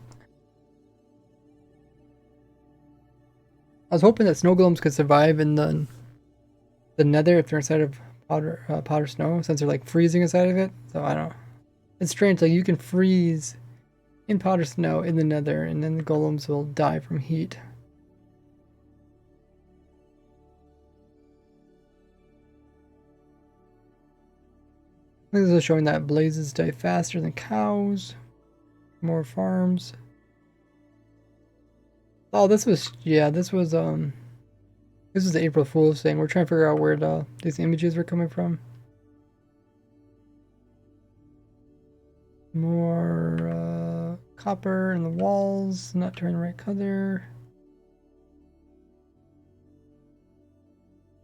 I was hoping that snow golems could survive in the nether if they're inside of powder snow, since they're like freezing inside of it. So I don't know. It's strange, like you can freeze in powder snow in the nether, and then the golems will die from heat. This is showing that blazes die faster than cows. More farms. Oh, this was, yeah, this was This is the April Fool's thing. We're trying to figure out where these images are coming from. More copper in the walls, not turning the right color.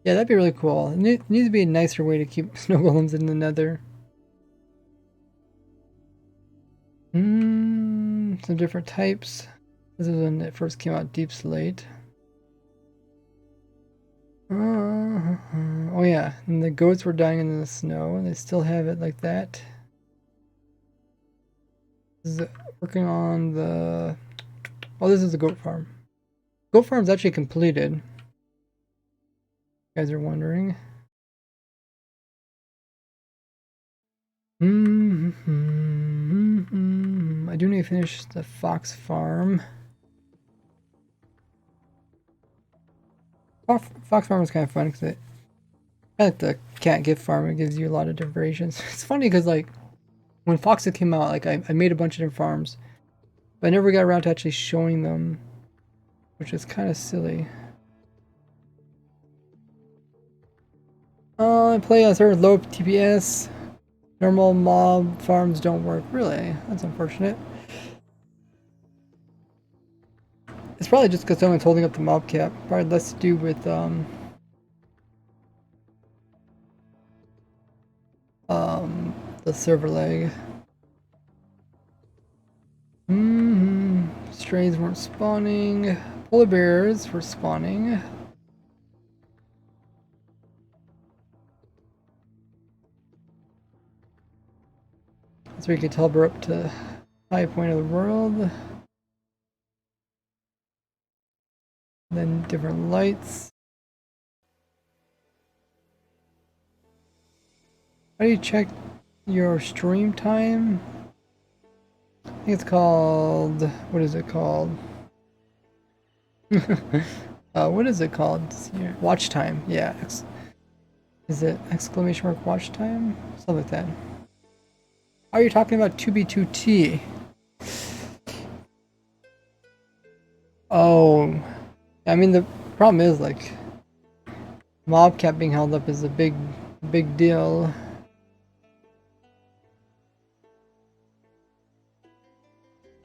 Yeah, that'd be really cool. It needs to be a nicer way to keep snow golems in the nether. Some different types. This is when it first came out, Deep Slate. Oh yeah, and the goats were dying in the snow, and they still have it like that. This is working on the... Oh, this is the goat farm. Goat farm's actually completed. You guys are wondering. I do need to finish the fox farm. Fox farm is kind of fun because I like the cat gift farm. It gives you a lot of different variations. It's funny because like when foxes came out, like I made a bunch of different farms, but I never got around to actually showing them, which is kind of silly. I play on server with low TPS. Normal mob farms don't work. Really? That's unfortunate. It's probably just because someone's holding up the mob cap. Probably less to do with the server lag. Strays weren't spawning. Polar bears were spawning. So we can tell we're up to high point of the world. Then different lights. How do you check your stream time? I think it's called... What is it called? What is it called? Watch time. Yeah. Is it exclamation mark watch time? Something like that. Are you talking about 2B2T? Oh. I mean, the problem is, like, mob cap being held up is a big deal.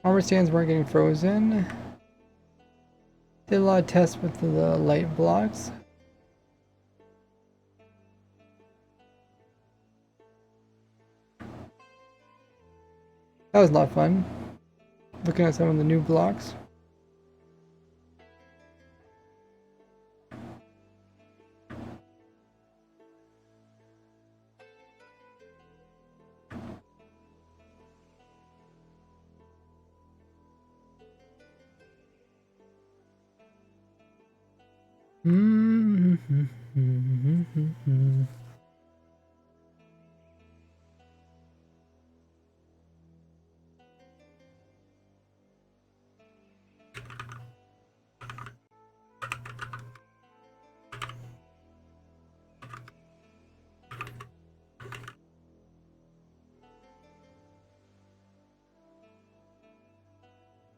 Armor stands weren't getting frozen. Did a lot of tests with the light blocks. That was a lot of fun. Looking at some of the new blocks.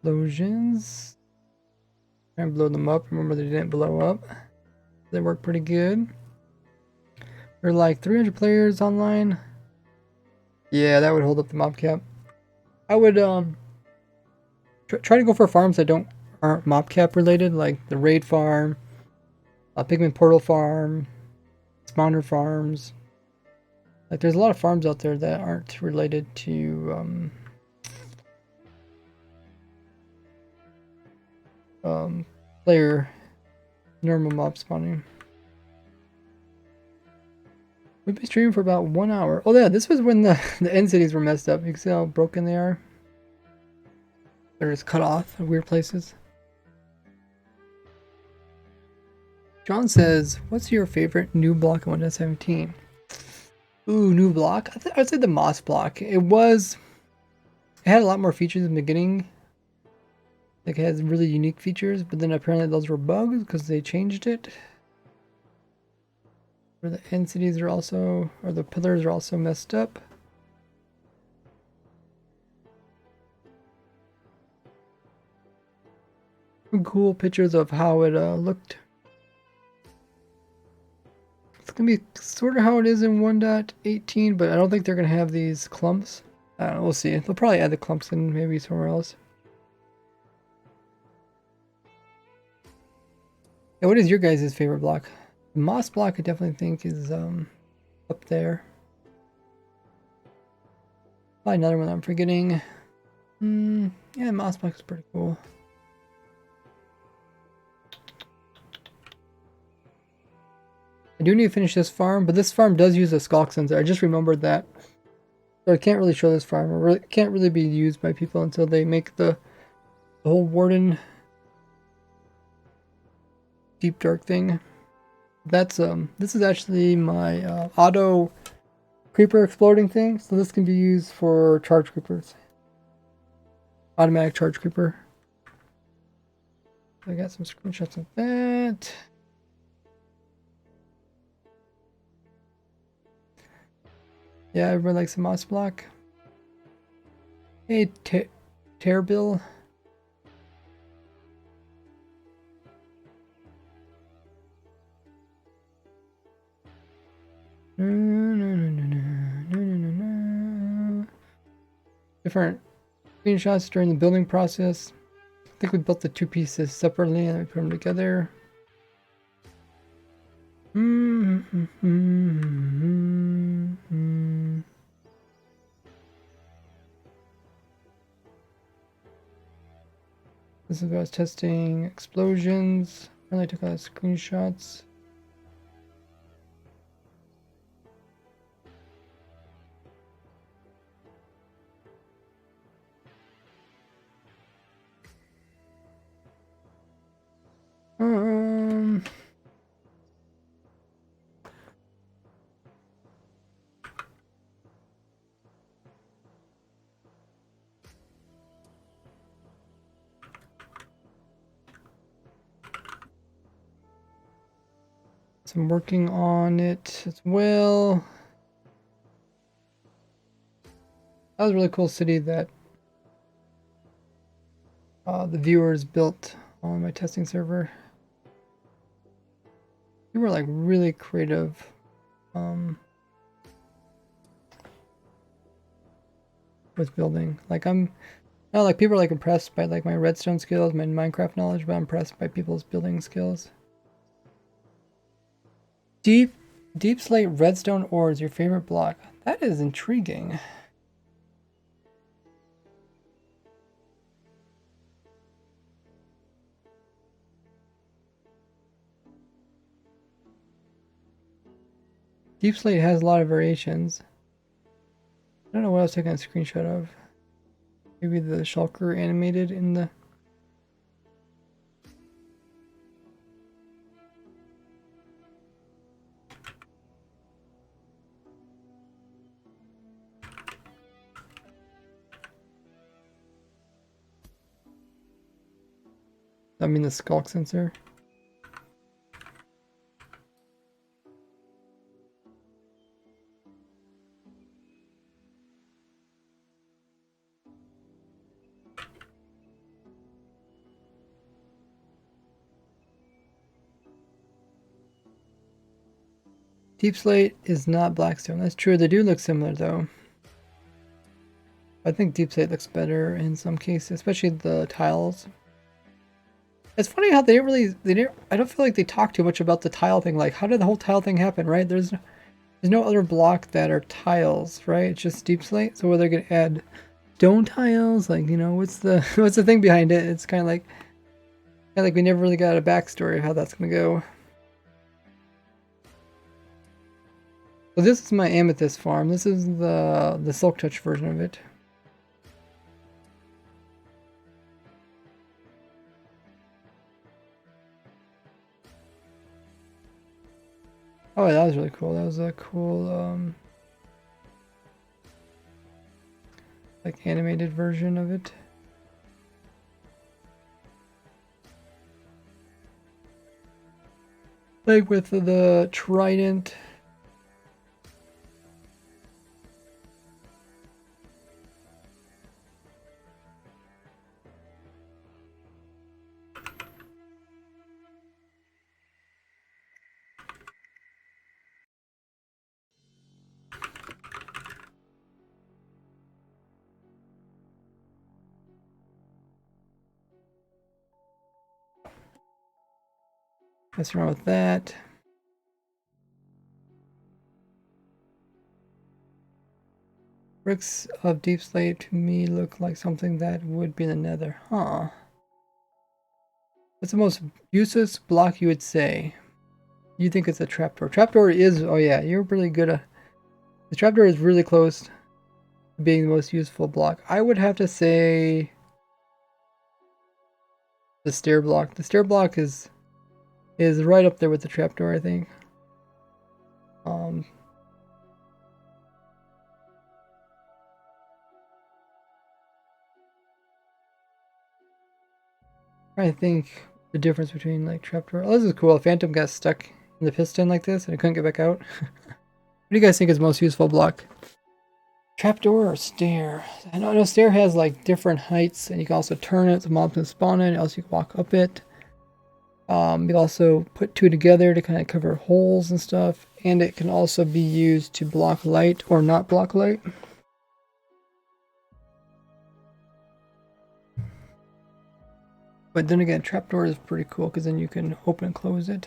Explosions. Try and blow them up. Remember, they didn't blow up. They work pretty good. We're like 300 players online. Yeah, that would hold up the mob cap. I would try to go for farms that aren't mob cap related, like the raid farm, pigment portal farm, spawner farms. Like there's a lot of farms out there that aren't related to player normal mob spawning. We've been streaming for about 1 hour. Oh yeah, this was when the end cities were messed up. You can see how broken they are. They're just cut off at weird places. John says, what's your favorite new block in 1.17? Ooh, new block? I'd say the moss block. It had a lot more features in the beginning. Like it has really unique features, but then apparently those were bugs because they changed it. Where the end cities are also, or the pillars are also messed up. Some cool pictures of how it looked. It's gonna be sort of how it is in 1.18, but I don't think they're gonna have these clumps. I don't know, we'll see. They'll probably add the clumps in maybe somewhere else. Yeah, what is your guys' favorite block? The moss block I definitely think is up there. Probably another one I'm forgetting. Yeah, moss block is pretty cool. I do need to finish this farm, but this farm does use a skulk sensor. I just remembered that. So I can't really show this farm. It really, can't really be used by people until they make the whole warden deep dark thing. That's this is actually my auto creeper exploding thing. So this can be used for charge creepers. Automatic charge creeper. I got some screenshots of that. Yeah, everybody likes the moss block. Hey, Terbill. Different screenshots during the building process. I think we built the two pieces separately and we put them together. This is about testing explosions. I took a lot of screenshots. So I'm working on it as well. That was a really cool city that the viewers built on my testing server. We were like really creative. With building. Like I'm not like people are like impressed by like my redstone skills, my Minecraft knowledge, but I'm impressed by people's building skills. Deep slate redstone ore is your favorite block. That is intriguing. Deep slate has a lot of variations. I don't know what I was taking a screenshot of. Maybe the shulker animated in the... I mean the skulk sensor. Deep slate is not blackstone. That's true. They do look similar though. I think deep slate looks better in some cases, especially the tiles. It's funny how they didn't, I don't feel like they talk too much about the tile thing. Like, how did the whole tile thing happen, right? There's no other block that are tiles, right? It's just deep slate. So whether they're gonna add stone tiles, like, you know, what's the what's the thing behind it? It's kind of like we never really got a backstory of how that's gonna go. So this is my amethyst farm. This is the silk touch version of it. Oh, that was really cool. That was a cool like animated version of it. Like with the trident. mess around with that. Bricks of deep slate to me look like something that would be in the nether. Huh. What's the most useless block you would say? You think it's a trapdoor. Trapdoor is, oh yeah, you're really good at, the trapdoor is really close to being the most useful block. I would have to say the stair block. The stair block is right up there with the trapdoor, I think. I think the difference between like trapdoor. Oh, this is cool. A phantom got stuck in the piston like this and it couldn't get back out. What do you guys think is the most useful block? Trapdoor or stair? I know stair has like different heights and you can also turn it so mobs can spawn in, else you can walk up it. You can also put two together to kind of cover holes and stuff, and it can also be used to block light or not block light. But then again, trapdoor is pretty cool because then you can open and close it.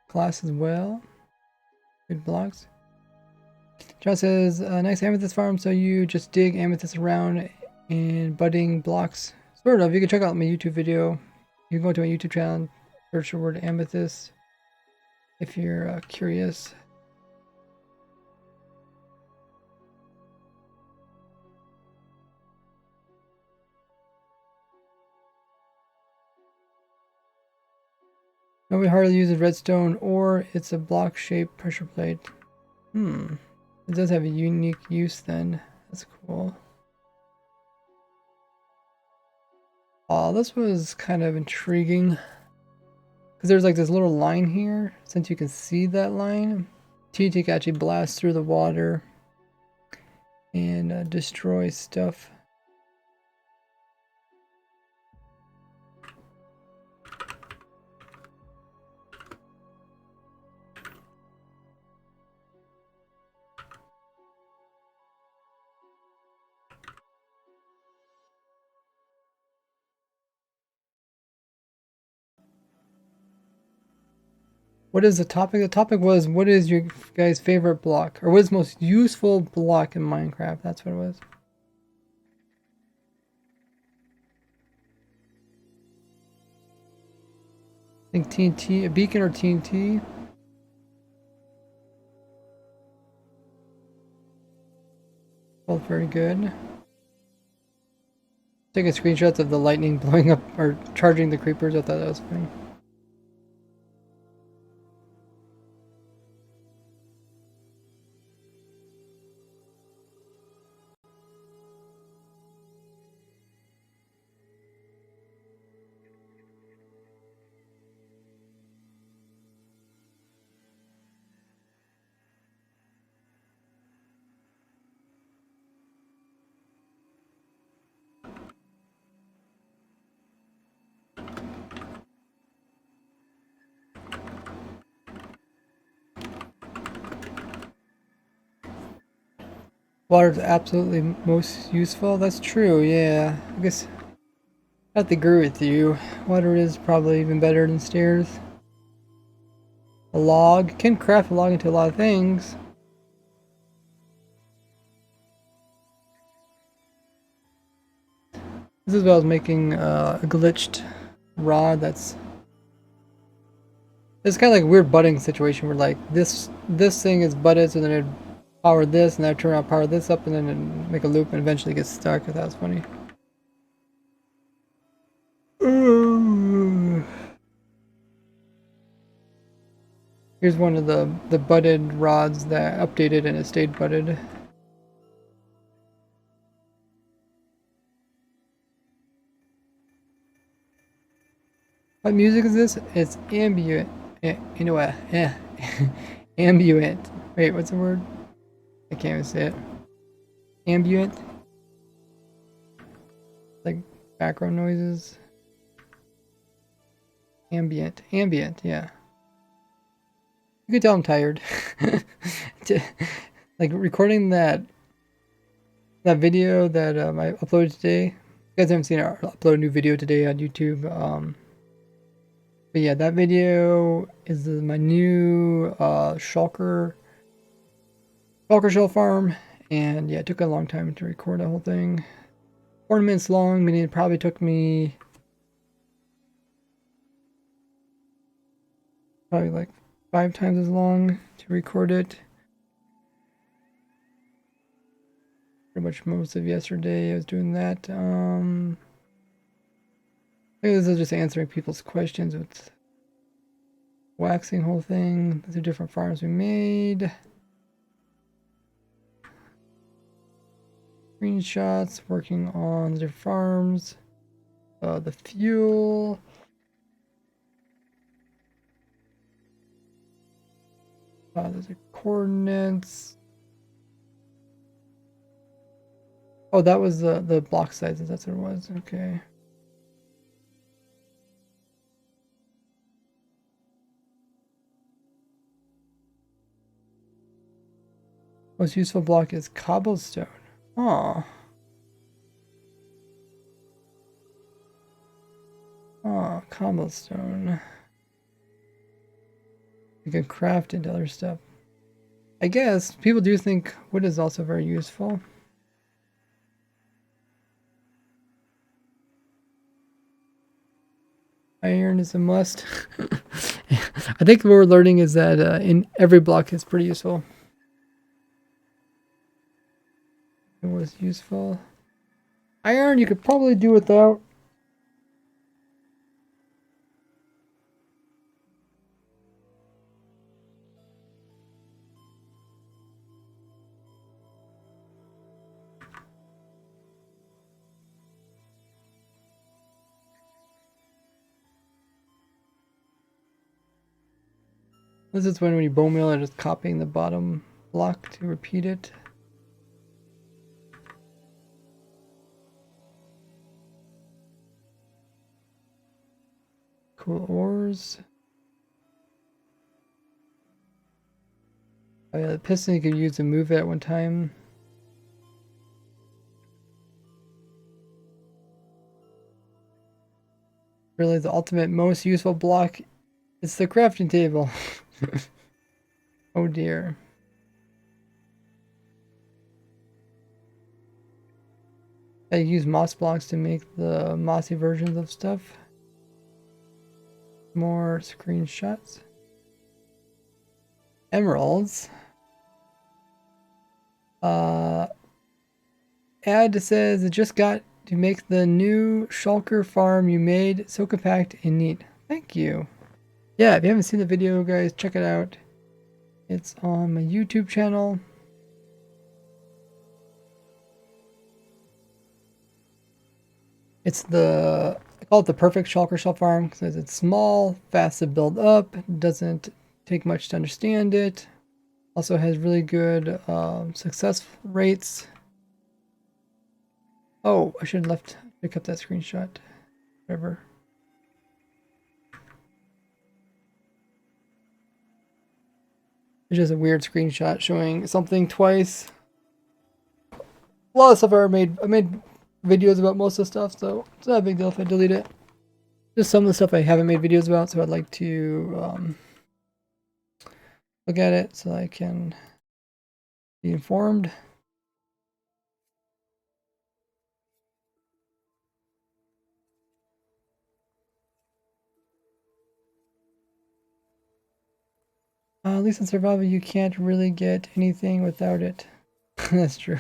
Glass as well. Good blocks. John says, nice amethyst farm, so you just dig amethyst around and budding blocks. Sort of. You can check out my YouTube video. You can go to my YouTube channel, search the word amethyst if you're curious. Nobody hardly uses redstone, or it's a block-shaped pressure plate. It does have a unique use then. That's cool. Oh, this was kind of intriguing. Because there's like this little line here. Since you can see that line, TNT can actually blast through the water and destroy stuff. What is the topic? The topic was, what is your guys' favorite block? Or what is the most useful block in Minecraft? That's what it was. I think TNT, a beacon or TNT. Both very good. Taking screenshots of the lightning blowing up or charging the creepers. I thought that was funny. Water is absolutely most useful. That's true, yeah. I guess I have to agree with you. Water is probably even better than stairs. A log. Can craft a log into a lot of things. This is what I was making a glitched rod that's... It's kind of like a weird butting situation where like this thing is butted, so then it power this and then I turn on power this up and then it make a loop and eventually get stuck. That was funny. Here's one of the butted rods that updated and it stayed butted. What music is this? It's ambient. You know what? Yeah. Ambient. Wait, what's the word? I can't even say it. Ambient. Like background noises. Ambient, yeah. You can tell I'm tired. Like recording that video that I uploaded today. You guys haven't seen it, I upload a new video today on YouTube. But yeah, that video is my new shulker shell farm, and yeah, it took a long time to record the whole thing. 40 minutes long, meaning it probably took me probably like 5 times as long to record it. Pretty much most of yesterday I was doing that. I think this is just answering people's questions with waxing whole thing. These are different farms we made. Screenshots, working on the different farms. The fuel. Those are coordinates. Oh, that was the block sizes. That's what it was. Okay. Most useful block is cobblestone. Oh. Oh, cobblestone. You can craft into other stuff. I guess people do think wood is also very useful. Iron is a must. I think what we're learning is that in every block is pretty useful. It was useful. Iron you could probably do without. This is when you bone meal and just copying the bottom block to repeat it. Cool ores. Oh yeah, the piston you could use to move it at one time. Really, the ultimate most useful block is the crafting table. Oh dear. I use moss blocks to make the mossy versions of stuff. More screenshots. Emeralds. Ad says it just got to make the new shulker farm you made so compact and neat. Thank you. Yeah, if you haven't seen the video, guys, check it out. It's on my YouTube channel. It's I call it the perfect shulker shell farm because it's small, fast to build up, doesn't take much to understand it. Also has really good success rates. Oh, I should have pick up that screenshot. Whatever. It's just a weird screenshot showing something twice. A lot of stuff I made videos about most of the stuff, so it's not a big deal if I delete it. Just some of the stuff I haven't made videos about, so I'd like to look at it so I can be informed. At least in survival, you can't really get anything without it. That's true.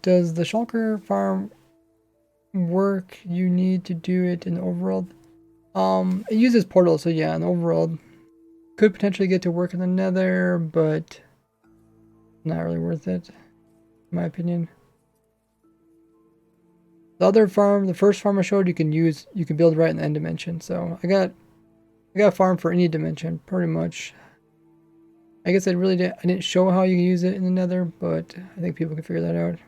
Does the shulker farm work? You need to do it in the overworld. It uses portals, so yeah, in the overworld. Could potentially get to work in the nether, but not really worth it, in my opinion. The other farm, the first farm I showed, you can build right in the end dimension. So I got a farm for any dimension, pretty much. I guess I didn't show how you can use it in the nether, but I think people can figure that out.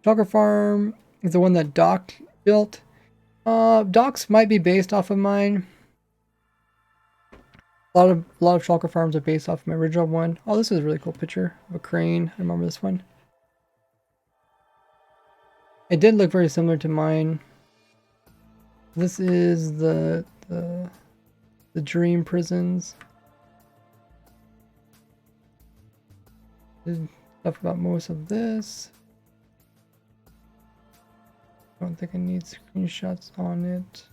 Chocolate Farm is the one that Doc built. Doc's might be based off of mine. A lot of chocolate farms are based off of my original one. Oh, this is a really cool picture of a crane. I remember this one. It did look very similar to mine. This is the dream prisons. There's stuff about most of this. I don't think I need screenshots on it.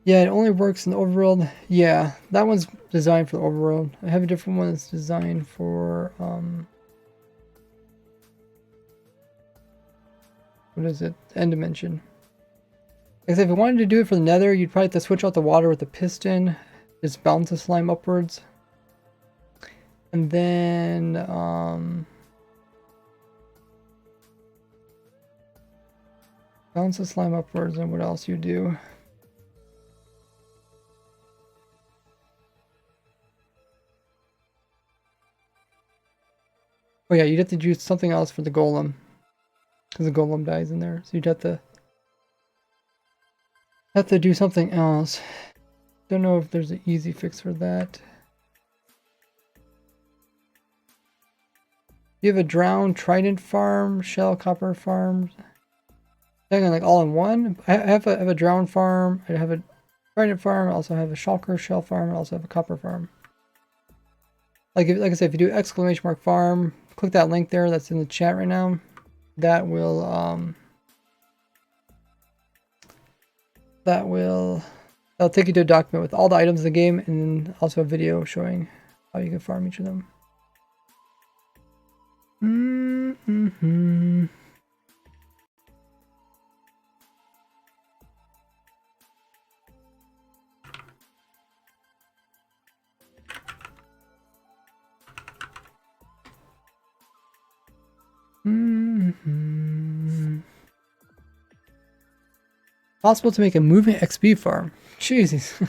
Yeah, it only works in the overworld. Yeah, that one's designed for the overworld. I have a different one that's designed for what is it? End dimension. Like I said, if you wanted to do it for the nether, you'd probably have to switch out the water with the piston. Just bounce the slime upwards. And then bounce the slime upwards, and what else you do? Oh yeah, you'd have to do something else for the golem. Because the golem dies in there. So you'd have to do something else. Don't know if there's an easy fix for that. You have a drowned trident farm, shell copper farm. Like all in one. I have a drowned farm. I have a trident farm. I also have a shulker shell farm. I also have a copper farm. Like I said, if you do exclamation mark farm, click that link there that's in the chat right now. That will that'll take you to a document with all the items in the game, and then also a video showing how you can farm each of them. Possible to make a moving XP farm. Jesus.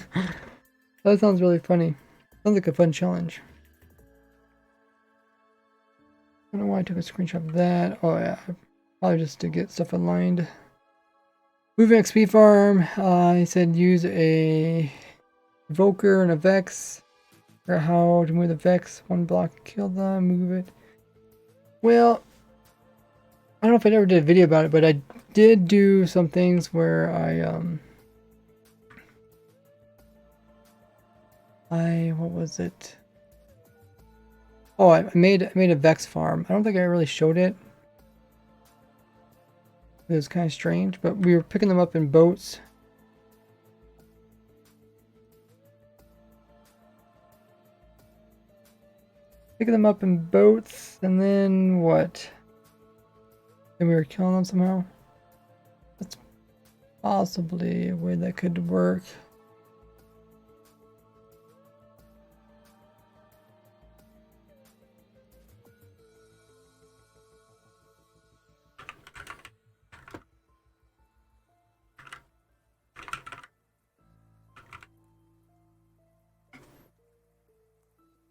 That sounds really funny. Sounds like a fun challenge. I don't know why I took a screenshot of that. Oh yeah, probably just to get stuff aligned. Moving XP farm. He said use a evoker and a vex. Or how to move the vex. One block, kill them, move it. Well, I don't know if I ever did a video about it, but I did do some things where what was it? Oh, I made a Vex farm. I don't think I really showed it. It was kind of strange, but we were picking them up in boats. Picking them up in boats, and then what? Then we were killing them somehow. That's possibly a way that could work.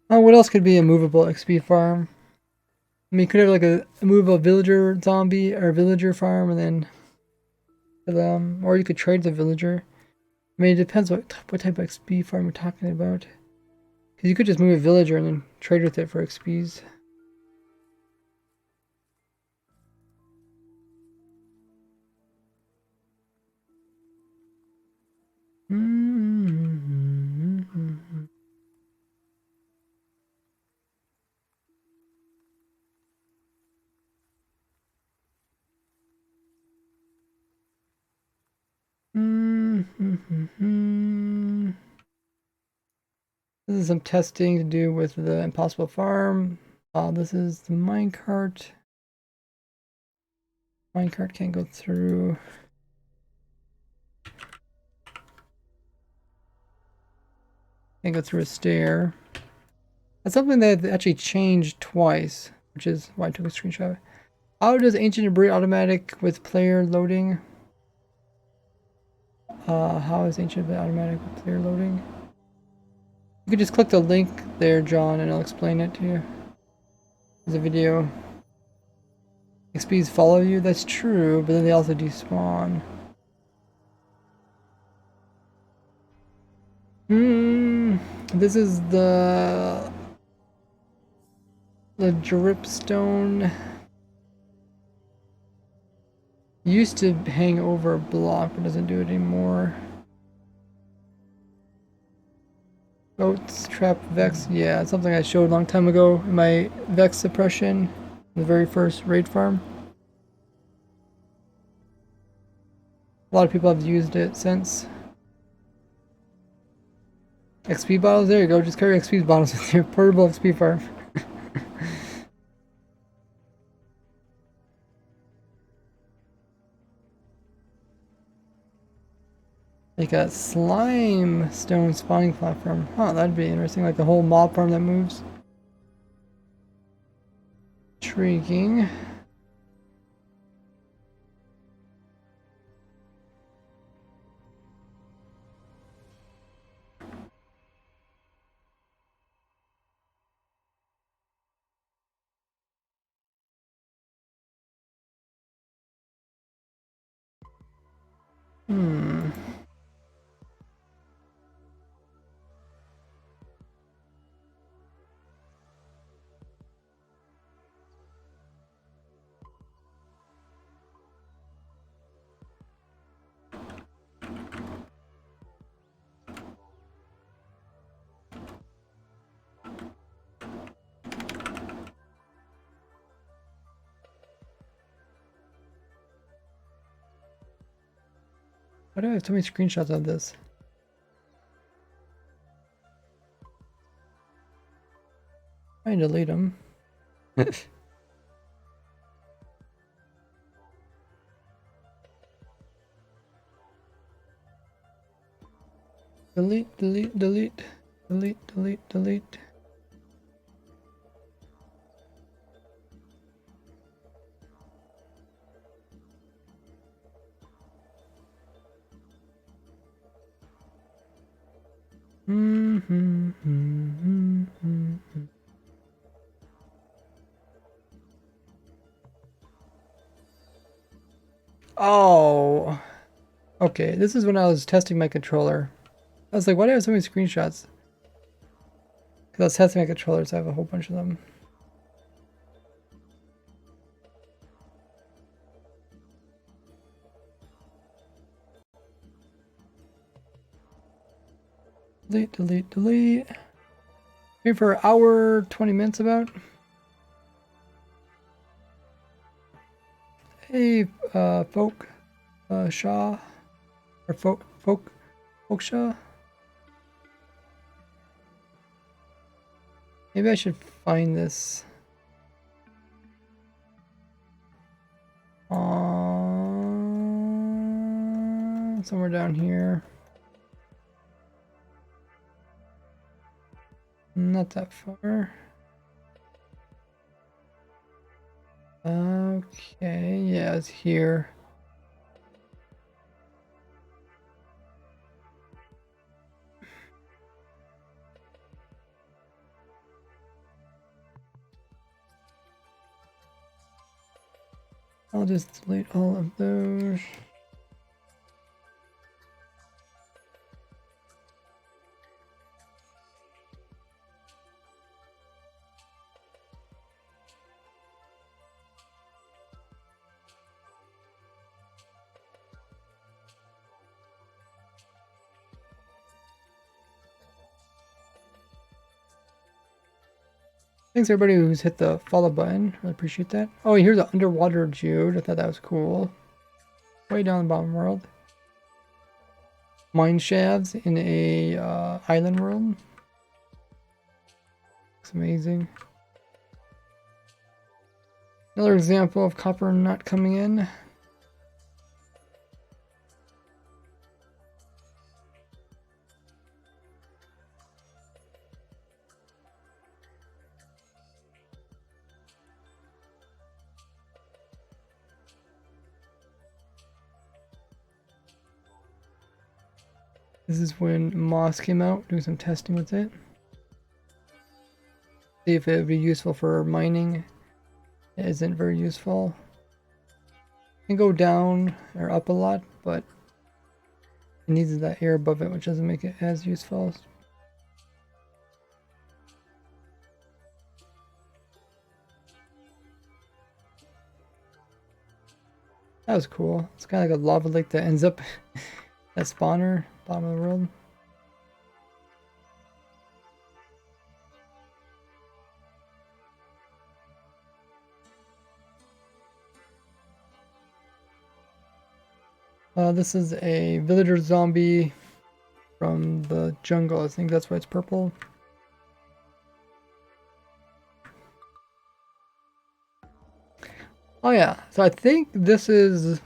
Oh, what else could be a movable XP farm? I mean, you could have like a movable villager zombie or villager farm, and then or you could trade the villager. I mean, it depends what type of XP farm we're talking about. Because you could just move a villager and then trade with it for XPs. This is some testing to do with the impossible farm. This is the minecart. Minecart can't go through. Can't go through a stair. That's something that actually changed twice, which is why I took a screenshot. How does ancient debris automatic with player loading? How is ancient debris automatic with player loading? You could just click the link there, John, and I'll explain it to you. There's a video. XPs follow you, that's true, but then they also despawn. This is the dripstone. Used to hang over a block, but doesn't do it anymore. Goats, trap, vex, yeah, it's something I showed a long time ago in my vex suppression, the very first raid farm. A lot of people have used it since. XP bottles, there you go, just carry XP bottles with your portable XP farm. Like a slime stone spawning platform. Huh, that'd be interesting, like the whole mob farm that moves. Intriguing. Why do I have so many screenshots of this? I delete them. Delete, delete, delete, delete, delete, delete. Oh, okay. This is when I was testing my controller. I was like, why do I have so many screenshots? Because I was testing my controllers, so I have a whole bunch of them. Delete, delete, delete. Maybe for an hour, 20 minutes about. Hey, folk, Shaw, or folk Shaw. Maybe I should find this. Somewhere down here. Not that far. Okay, yeah, it's here. I'll just delete all of those. Thanks everybody who's hit the follow button. Really appreciate that. Oh, here's an underwater geode. I thought that was cool. Way down the bottom world. Mine shafts in a island world. Looks amazing. Another example of copper not coming in. This is when Moss came out, doing some testing with it. see if it would be useful for mining. It isn't very useful. It can go down or up a lot, but it needs that air above it, which doesn't make it as useful. That was cool. It's kind of like a lava lake that ends up at spawner, bottom of the world. This is a villager zombie from the jungle. I think that's why it's purple. Oh yeah, so I think this is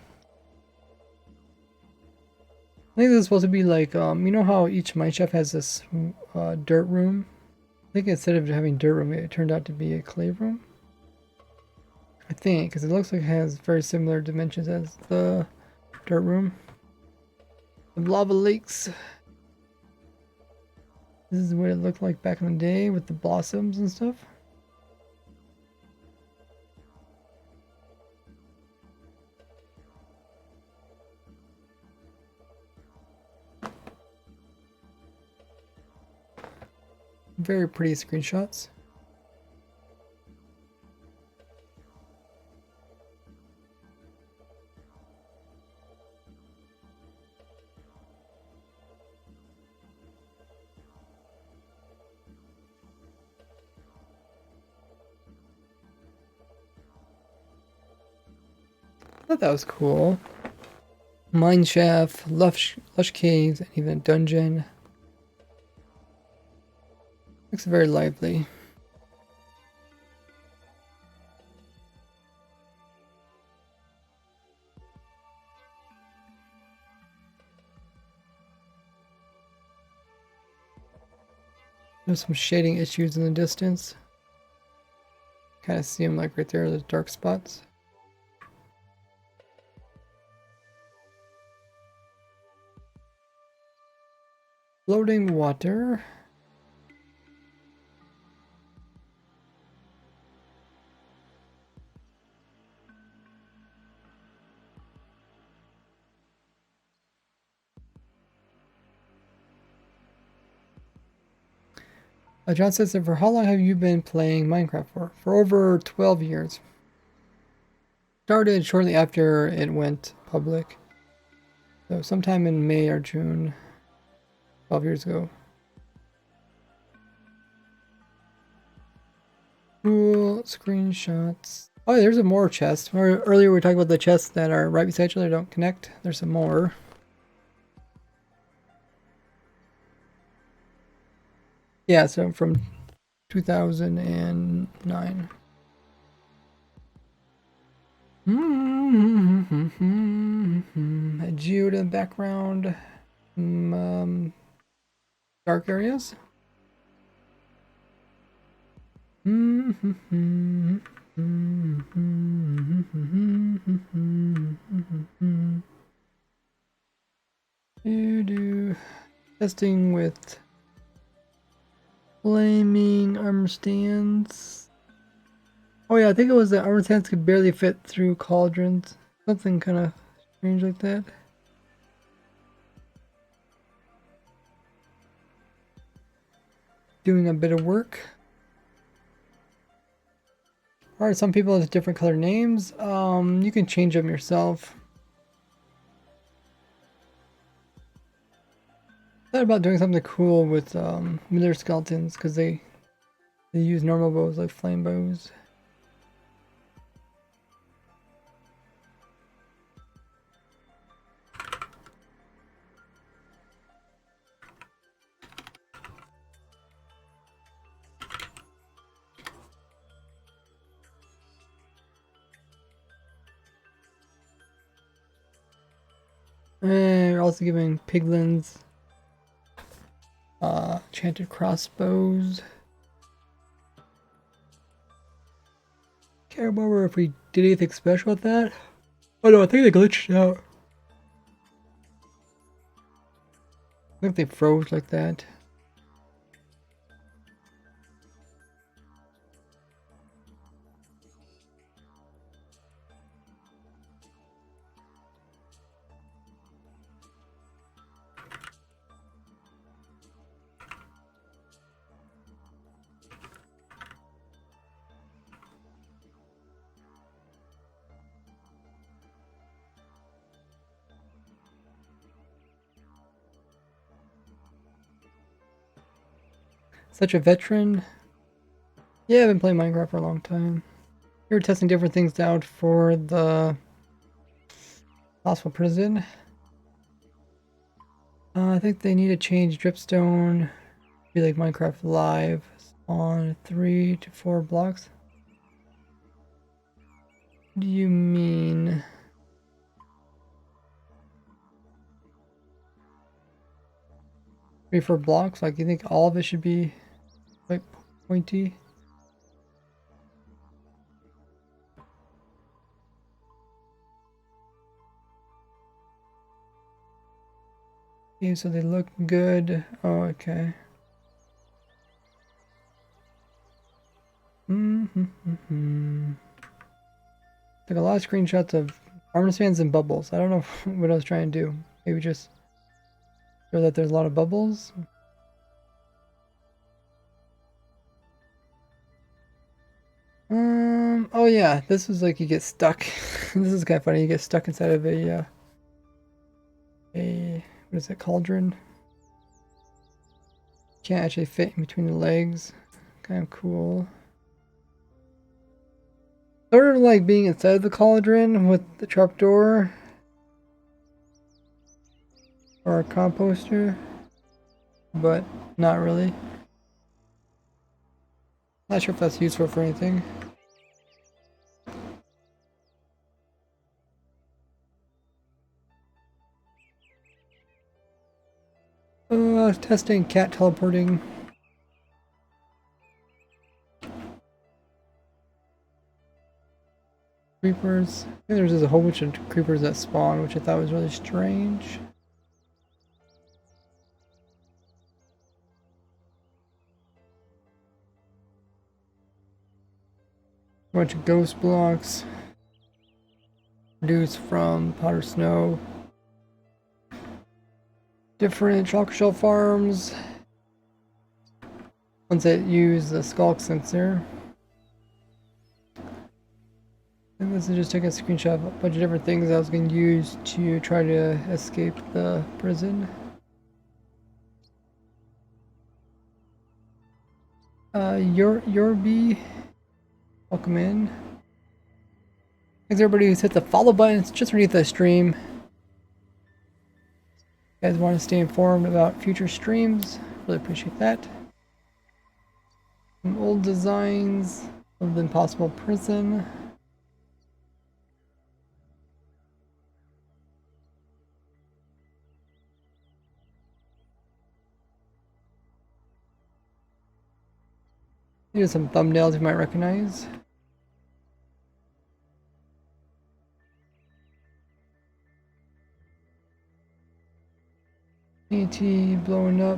supposed to be like, you know how each mineshaft has this dirt room? I think instead of having dirt room, it turned out to be a clay room. I think, because it looks like it has very similar dimensions as the dirt room. The lava lakes. This is what it looked like back in the day with the blossoms and stuff. Very pretty screenshots. I thought that was cool. Mine shaft, lush caves, and even a dungeon. Looks very lively. There's some shading issues in the distance. Kind of see them like right there, the dark spots. Floating water. John says, for how long have you been playing Minecraft for? For over 12 years. Started shortly after it went public. So sometime in May or June. 12 years ago. Cool screenshots. Oh, there's a more chest. Earlier we were talking about the chests that are right beside each other, don't connect. There's some more. Yeah, so from 2009. A geode in the background. Dark areas. Testing with flaming armor stands. Oh yeah, I think it was that armor stands could barely fit through cauldrons. Something kind of strange like that. Doing a bit of work. Alright, some people have different color names. You can change them yourself. Thought about doing something cool with Miller skeletons because they use normal bows like flame bows. And we're also giving piglins enchanted crossbows. Can't remember if we did anything special with that. Oh no, I think they glitched out. I think they froze like that. such a veteran. Yeah, I've been playing Minecraft for a long time. We were testing different things out for the possible prison. I think they need to change dripstone, be like Minecraft Live, on 3 to 4 blocks. What do you mean? 3 4 blocks? Like you think all of it should be quite pointy? Okay, so they look good. Oh, okay. Took a lot of screenshots of armor spans and bubbles. I don't know what I was trying to do. Maybe just show that there's a lot of bubbles. Oh yeah, this was like you get stuck. This is kind of funny. You get stuck inside of a what is it, cauldron? Can't actually fit in between the legs. Kind of cool. Sort of like being inside the cauldron with the trapdoor. Or a composter. But not really. Not sure if that's useful for anything. Testing cat teleporting. Creepers. I think there's just a whole bunch of creepers that spawn, which I thought was really strange. A bunch of ghost blocks. Produced from powder snow. Different chocolate shell farms. Ones that use the skulk sensor. And this is just taking a screenshot of a bunch of different things I was going to use to try to escape the prison. Yorby, welcome in. Thanks everybody who's hit the follow button. It's just underneath the stream. If you guys want to stay informed about future streams, really appreciate that. Some old designs of the Impossible Prison. Here's some thumbnails you might recognize. TNT blowing up.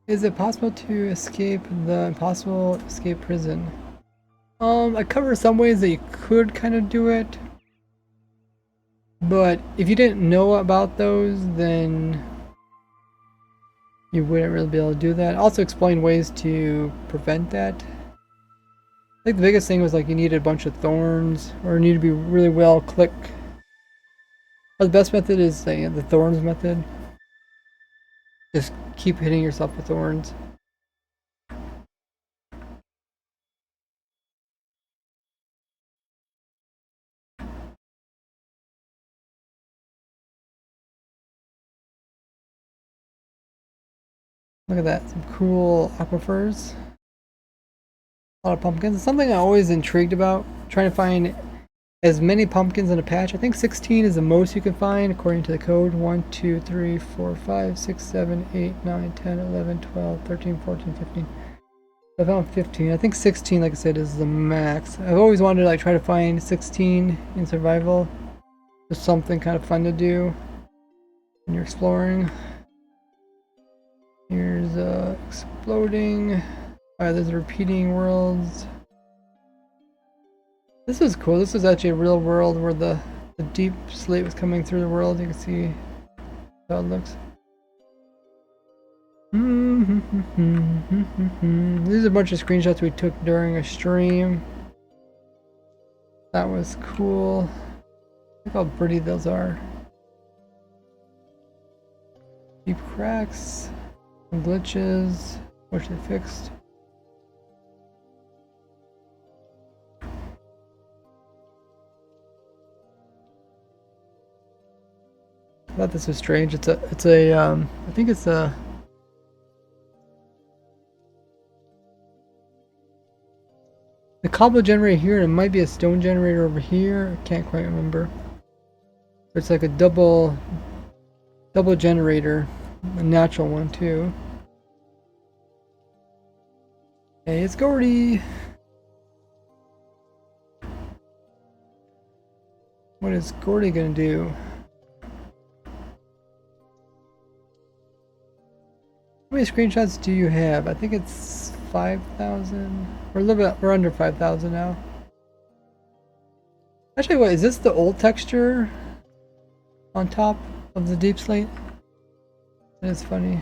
Is it possible to escape the impossible escape prison? I cover some ways that you could kind of do it. But if you didn't know about those, then you wouldn't really be able to do that. Also explain ways to prevent that. I think the biggest thing was like you needed a bunch of thorns, or you need to be really well click. Or the best method is the thorns method. Just keep hitting yourself with thorns. Look at that, some cool aquifers. A lot of pumpkins. It's something I'm always intrigued about, trying to find as many pumpkins in a patch. I think 16 is the most you can find according to the code. 1, 2, 3, 4, 5, 6, 7, 8, 9, 10, 11, 12, 13, 14, 15. I found 15. I think 16, like I said, is the max. I've always wanted to like try to find 16 in survival. Just something kind of fun to do when you're exploring. Here's exploding. Alright, there's repeating worlds. This is cool. This is actually a real world where the deep slate was coming through the world. You can see how it looks. These are a bunch of screenshots we took during a stream. That was cool. Look how pretty those are. Deep cracks, some glitches, which they fixed. I thought this was strange. I think it's a the cobble generator here, and it might be a stone generator over here. I can't quite remember. It's like a double generator, a natural one too. Hey, it's Gordy. What is Gordy gonna do? How many screenshots do you have? I think it's 5,000. We're a little bit, we're under 5,000 now. Actually, what is this? The old texture on top of the deep slate? That is funny.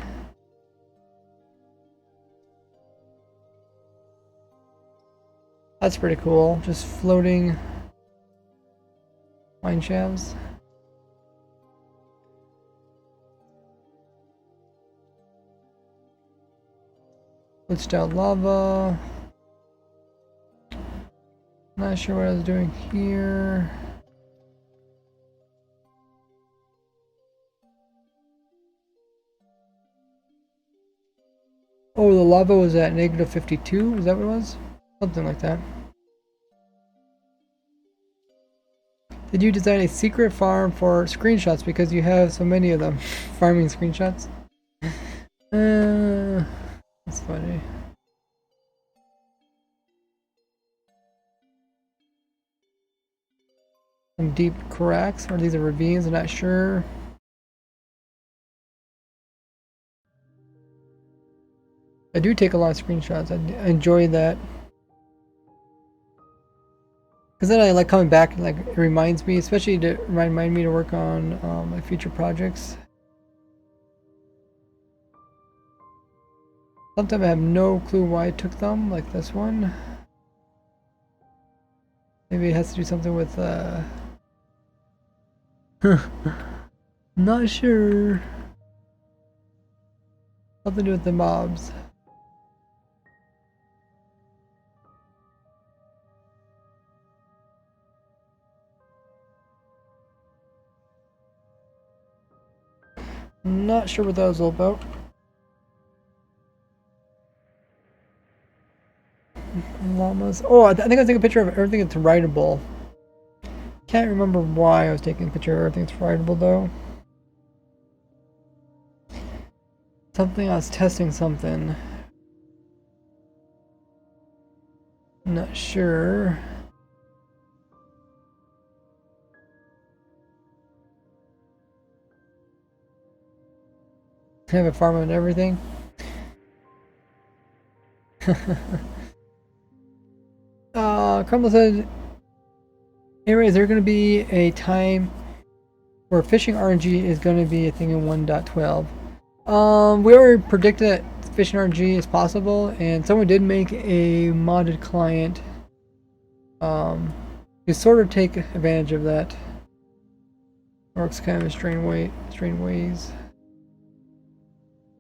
That's pretty cool. Just floating mine shafts. Glitched out lava. Not sure what I was doing here. Oh, the lava was at negative 52? Is that what it was? Something like that. Did you design a secret farm for screenshots because you have so many of them? Farming screenshots? That's funny. Some deep cracks, or these are ravines, I'm not sure. I do take a lot of screenshots. I enjoy that. Because then I like coming back, like it reminds me, especially to remind me to work on my future projects. Sometimes I have no clue why I took them, like this one. Maybe it has to do something with not sure. Something to do with the mobs. Not sure what that was all about. Llamas. Oh, I think I took a picture of everything that's writable. Can't remember why I was taking a picture of everything that's writable though. Something I was testing something. Not sure. I have a farm and everything. Crumble said, hey Ray, is there going to be a time where fishing RNG is going to be a thing in 1.12? We already predicted that fishing RNG is possible, and someone did make a modded client to sort of take advantage of that. Works kind of in strange ways.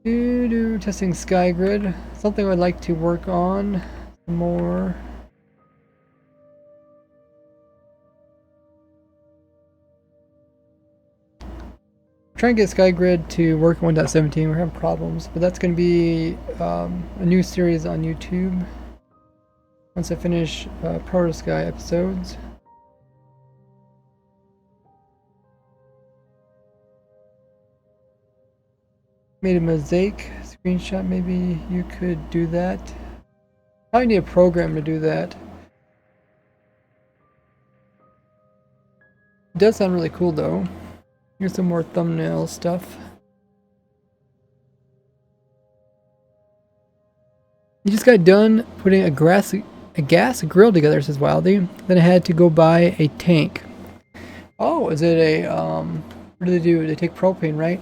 Testing SkyGrid. Something I'd like to work on some more. Trying to get SkyGrid to work 1.17. We're having problems, but that's going to be a new series on YouTube once I finish Protosky episodes. Made a mosaic screenshot. Maybe you could do that. I need a program to do that. It does sound really cool though. Here's some more thumbnail stuff. You just got done putting a gas grill together, says Wildy. Then I had to go buy a tank. Oh, is it a what do they do? They take propane, right?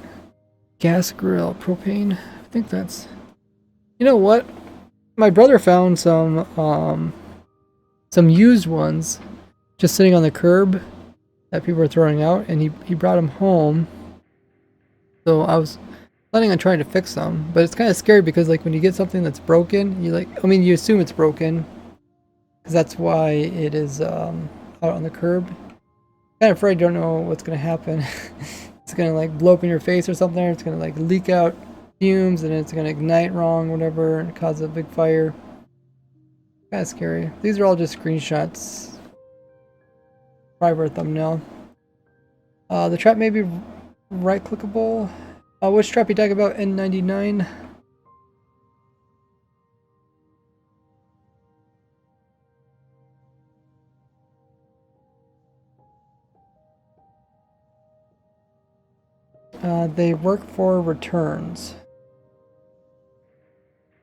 Gas grill, propane. I think that's. You know what? My brother found some used ones just sitting on the curb that people were throwing out, and he brought them home. So I was Planning on trying to fix them, but it's kind of scary because like when you get something that's broken, you like, I mean, you assume it's broken because that's why it is out on the curb. Kind of afraid, don't know what's gonna happen. It's gonna like blow up in your face or something. Or it's gonna like leak out fumes and it's gonna ignite wrong, whatever, and cause a big fire. Kind of scary. These are all just screenshots. Probably for a thumbnail. The trap may be right clickable. Which trap you talking about? N99. They work for returns.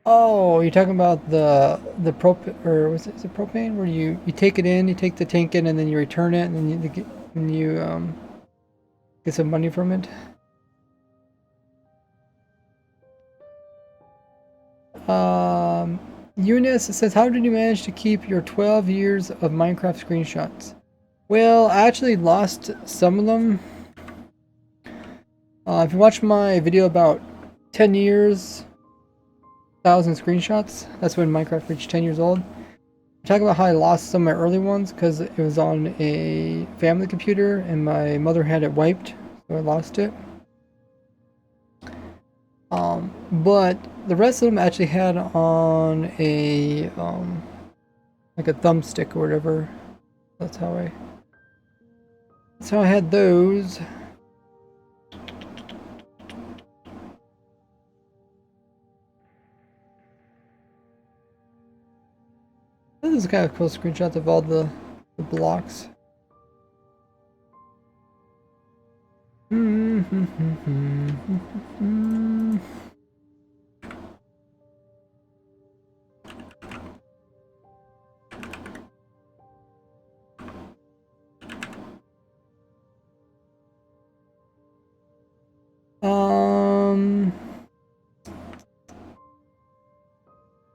Oh, you're talking about the is it propane? Where you take it in, you take the tank in, and then you return it, and then you get some money from it. Eunice says, "How did you manage to keep your 12 years of Minecraft screenshots?" Well, I actually lost some of them. If you watch my video about 10 years, 1,000 screenshots, that's when Minecraft reached 10 years old. Talk about how I lost some of my early ones because it was on a family computer and my mother had it wiped, so I lost it. But the rest of them actually had on a like a thumbstick or whatever. That's how I had those. This is kind of cool screenshots of all the blocks.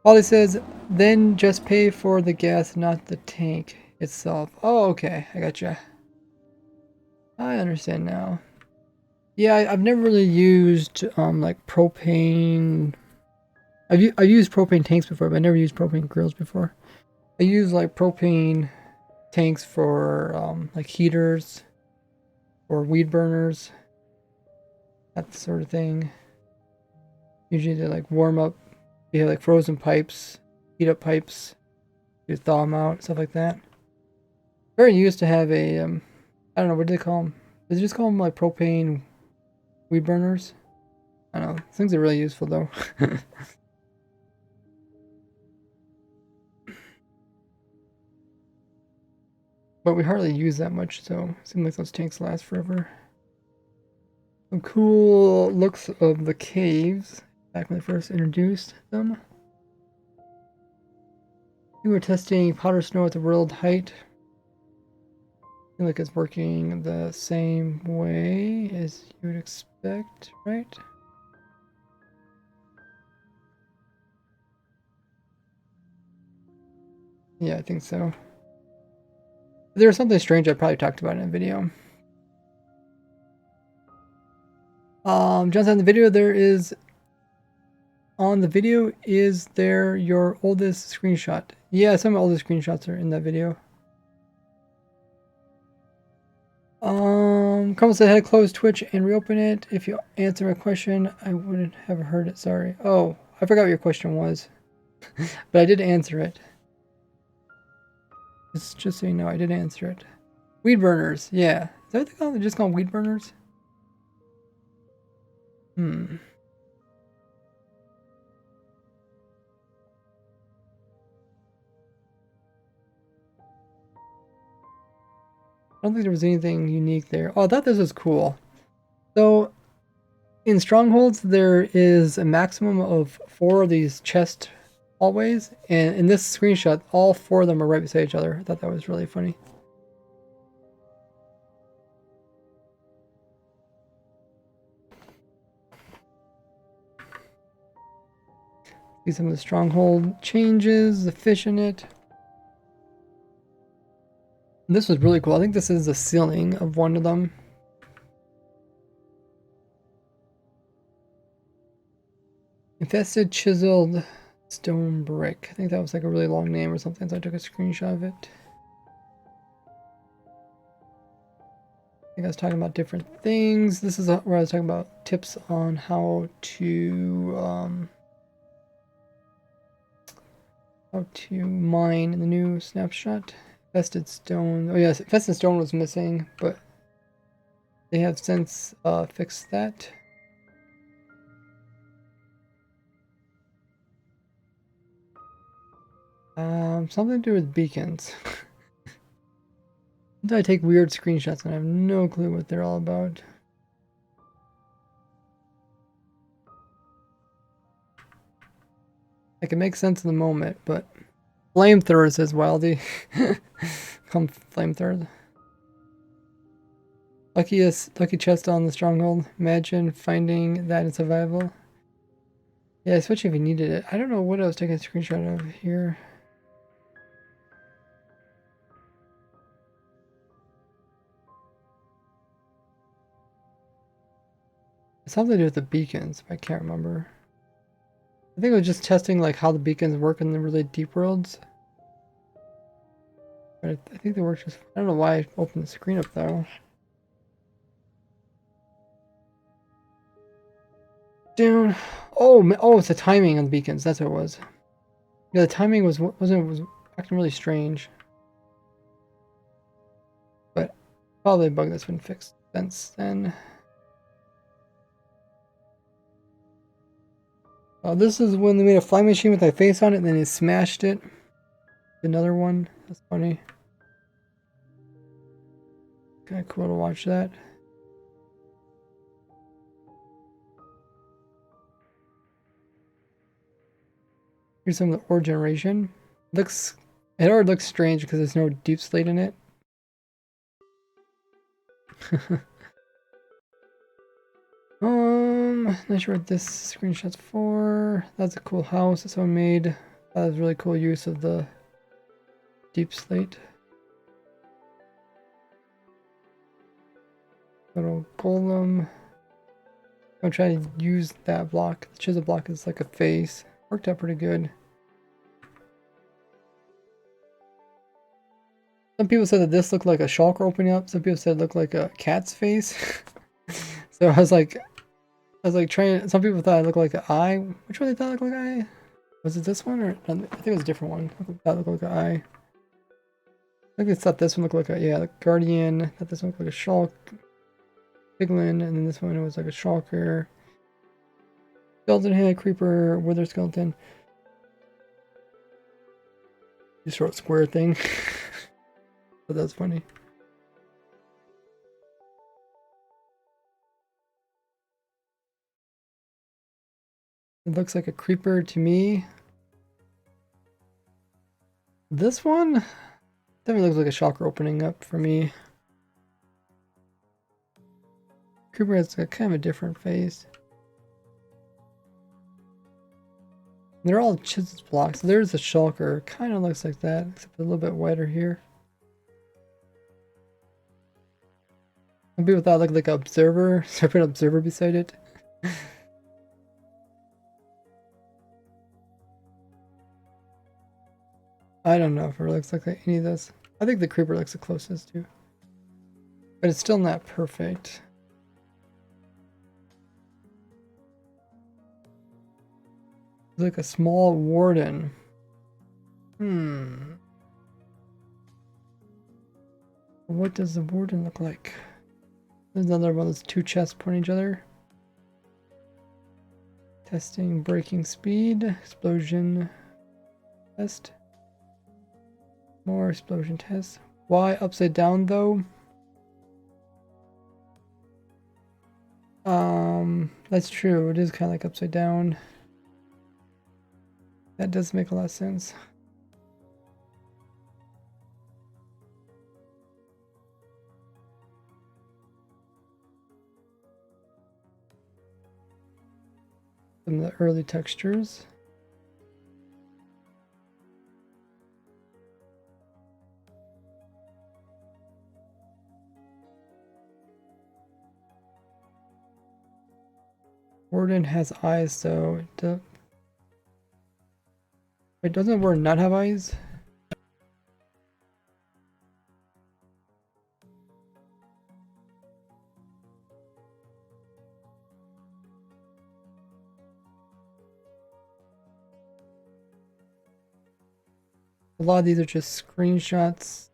Polly says, then just pay for the gas, not the tank itself. Oh, okay. I gotcha. I understand now. Yeah, I've never really used like propane. I've used propane tanks before, but I never used propane grills before. I use like propane tanks for like heaters or weed burners, that sort of thing. Usually they like warm up. You have like frozen pipes, heat up pipes, you thaw them out, stuff like that. Very used to have a I don't know, what do they call them? Did they just call them like propane weed burners? I don't know. Things are really useful though. But we hardly use that much, so it seems like those tanks last forever. Some cool looks of the caves back when they first introduced them. We were testing powder snow at the world height. I feel like it's working the same way as you would expect, right? Yeah, I think so. There's something strange I probably talked about in a video. Johnson, on the video is there your oldest screenshot? Yeah, some of my oldest screenshots are in that video. Carmel said, had to close Twitch and reopen it. If you answer my question, I wouldn't have heard it. Sorry. Oh, I forgot what your question was. But I did answer it. Just so you know, I did answer it. Weed burners, yeah. Is that what they call them? They just call them weed burners? Hmm. I don't think there was anything unique there. Oh, I thought this was cool. So, in strongholds, there is a maximum of 4 of these chest hallways, and in this screenshot, all 4 of them are right beside each other. I thought that was really funny. See some of the stronghold changes, the fish in it. And this was really cool. I think this is the ceiling of one of them. Infested chiseled stone brick. I think that was like a really long name or something, so I took a screenshot of it. I think I was talking about different things. This is where I was talking about tips on how to mine in the new snapshot. Infested stone. Oh yes, infested stone was missing, but they have since fixed that. Something to do with beacons. I take weird screenshots and I have no clue what they're all about. It can make sense in the moment, but flamethrower says Wildy. Come flamethrower. Lucky chest on the stronghold. Imagine finding that in survival. Yeah, especially if you needed it. I don't know what I was taking a screenshot of here. It's something to do with the beacons, but I can't remember. I think it was just testing like how the beacons work in the really deep worlds. But I think they work just. I don't know why I opened the screen up though. Down. Oh, it's the timing on the beacons. That's what it was. Yeah, the timing was acting really strange. But probably a bug that's been fixed since then. This is when they made a flying machine with my face on it, and then they smashed it. Another one. That's funny. Kind of cool to watch that. Here's some of the ore generation. It already looks strange because there's no deep slate in it. Not sure what this screenshot's for. That's a cool house that someone made. That was really cool use of the deep slate. Little golem. I'm trying to use that block. The chisel block is like a face. Worked out pretty good. Some people said that this looked like a shulker opening up. Some people said it looked like a cat's face. So I was like trying. Some people thought it looked like an eye. Which one they thought it looked like an eye? Was it this one or I think it was a different one? That looked like an eye. I think they thought this one looked like the guardian. Thought this one looked like a shulk, piglin, and then this one was like a shulker. Skeleton head, creeper, wither skeleton. Just wrote square thing. But that's funny. It looks like a creeper to me. This one definitely looks like a shulker opening up for me. Creeper has a kind of a different face. They're all chiseled blocks. There's a shulker. Kind of looks like that, except a little bit wider here. Some people thought it looked like an observer, so I put an observer beside it. I don't know if it looks like any of this. I think the creeper looks the closest too. But it's still not perfect. It's like a small warden. What does the warden look like? There's another one that's two chests pointing each other. Testing breaking speed. Explosion test. More explosion test. Why upside down though? That's true. It is kind of like upside down. That does make a lot of sense. Some of the early textures. Warden has eyes, so Wait, doesn't the word not have eyes? A lot of these are just screenshots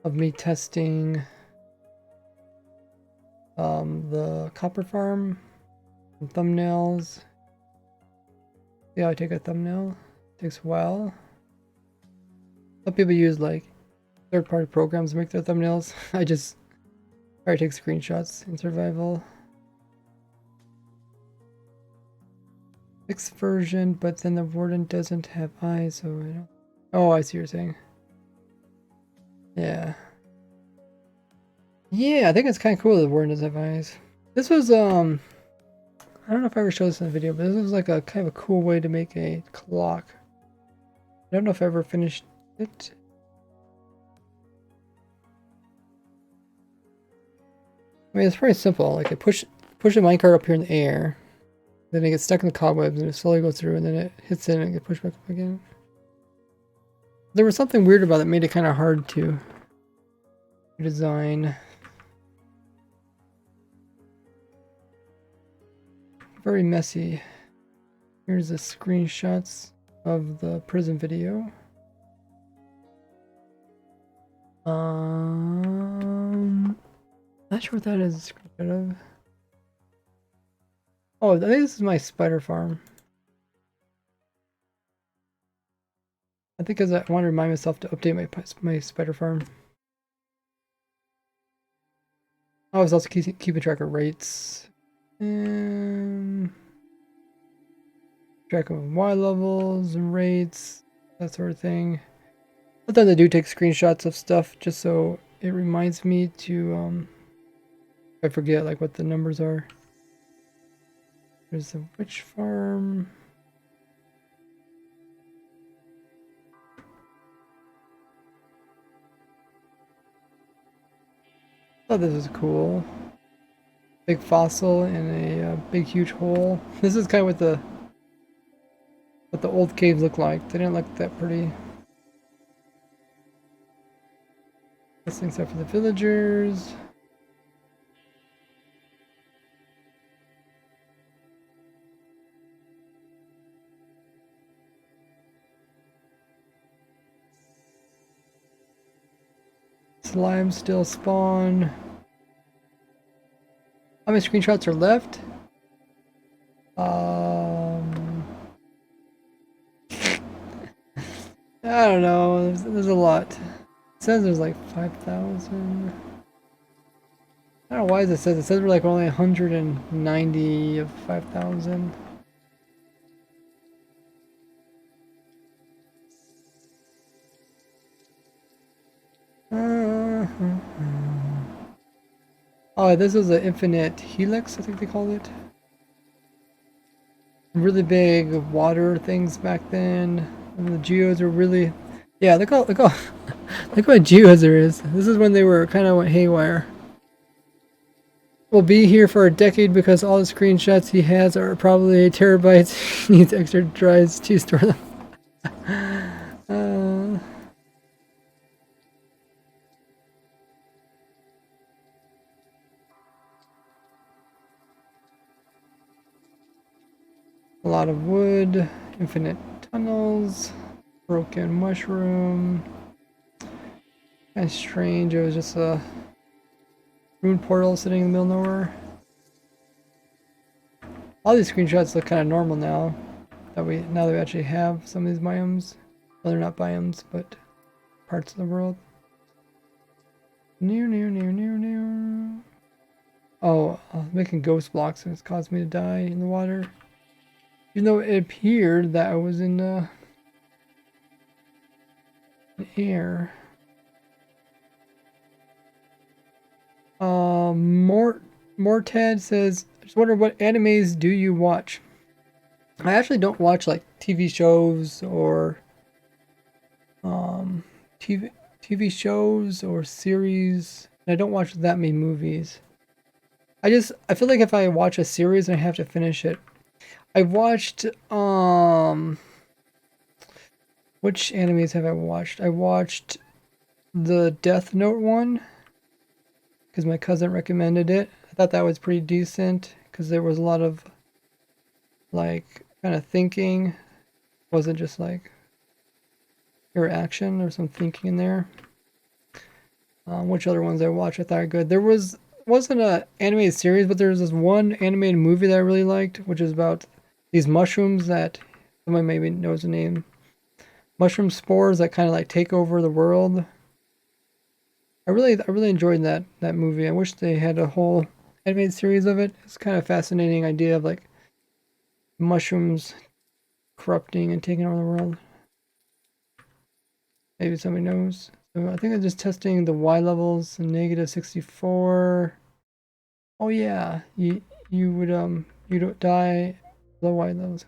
of me testing the copper farm, and thumbnails. See how I take a thumbnail? It takes a while. Some people use like third-party programs to make their thumbnails. I just try to take screenshots in survival. Fixed version, but then the warden doesn't have eyes, so I don't. Oh, I see what you're saying. Yeah. Yeah, I think it's kind of cool that the warden doesn't have eyes. This was, I don't know if I ever showed this in the video, but this was like a kind of a cool way to make a clock. I don't know if I ever finished it. I mean, it's pretty simple. Like I push the minecart up here in the air, then it gets stuck in the cobwebs, and it slowly goes through, and then it hits it and it gets pushed back up again. There was something weird about it that made it kind of hard to design. Very messy. Here's the screenshots of the prison video. Not sure what that is a screenshot of. Oh, I think this is my spider farm. I think because I want to remind myself to update my spider farm. I was also keeping track of rates. Track of Y levels and rates, that sort of thing. Sometimes I do take screenshots of stuff just so it reminds me to, if I forget like what the numbers are. There's the witch farm. Oh, this is cool. Big fossil in a big huge hole. This is kind of what the old caves look like. They didn't look that pretty. This thing's up for the villagers. Slime still spawn. How many screenshots are left? I don't know. There's a lot. It says there's like 5,000. I don't know why it says. It says we're like only 190 of 5,000. Oh, this was an infinite helix, I think they called it. Really big water things back then. And the geodes were really, yeah. Look how look what geodes there is. This is when they were kind of went haywire. We'll be here for a decade because all the screenshots he has are probably terabytes. He needs extra drives to store them. A lot of wood, infinite tunnels, broken mushroom. Kind of strange. It was just a rune portal sitting in the middle of nowhere. All these screenshots look kind of normal now that we actually have some of these biomes. Well, they're not biomes, but parts of the world. Near. Oh, making ghost blocks and it's caused me to die in the water. Even though it appeared that I was in air. Morted says, I just wonder what animes do you watch? I actually don't watch like TV shows or TV shows or series. And I don't watch that many movies. I feel like if I watch a series and I have to finish it, I watched which animes have I watched? I watched the Death Note one because my cousin recommended it. I thought that was pretty decent because there was a lot of like kind of thinking. It wasn't just like pure action. There was some thinking in there. Which other ones I watched I thought were good? Wasn't a animated series, but there was this one animated movie that I really liked, which is about these mushrooms that someone maybe knows the name. Mushroom spores that kind of like take over the world. I really enjoyed that movie. I wish they had a whole animated series of it. It's kind of fascinating idea of like mushrooms corrupting and taking over the world. Maybe somebody knows. So I think I'm just testing the Y levels, negative 64. Oh yeah, you would you don't die low Y levels.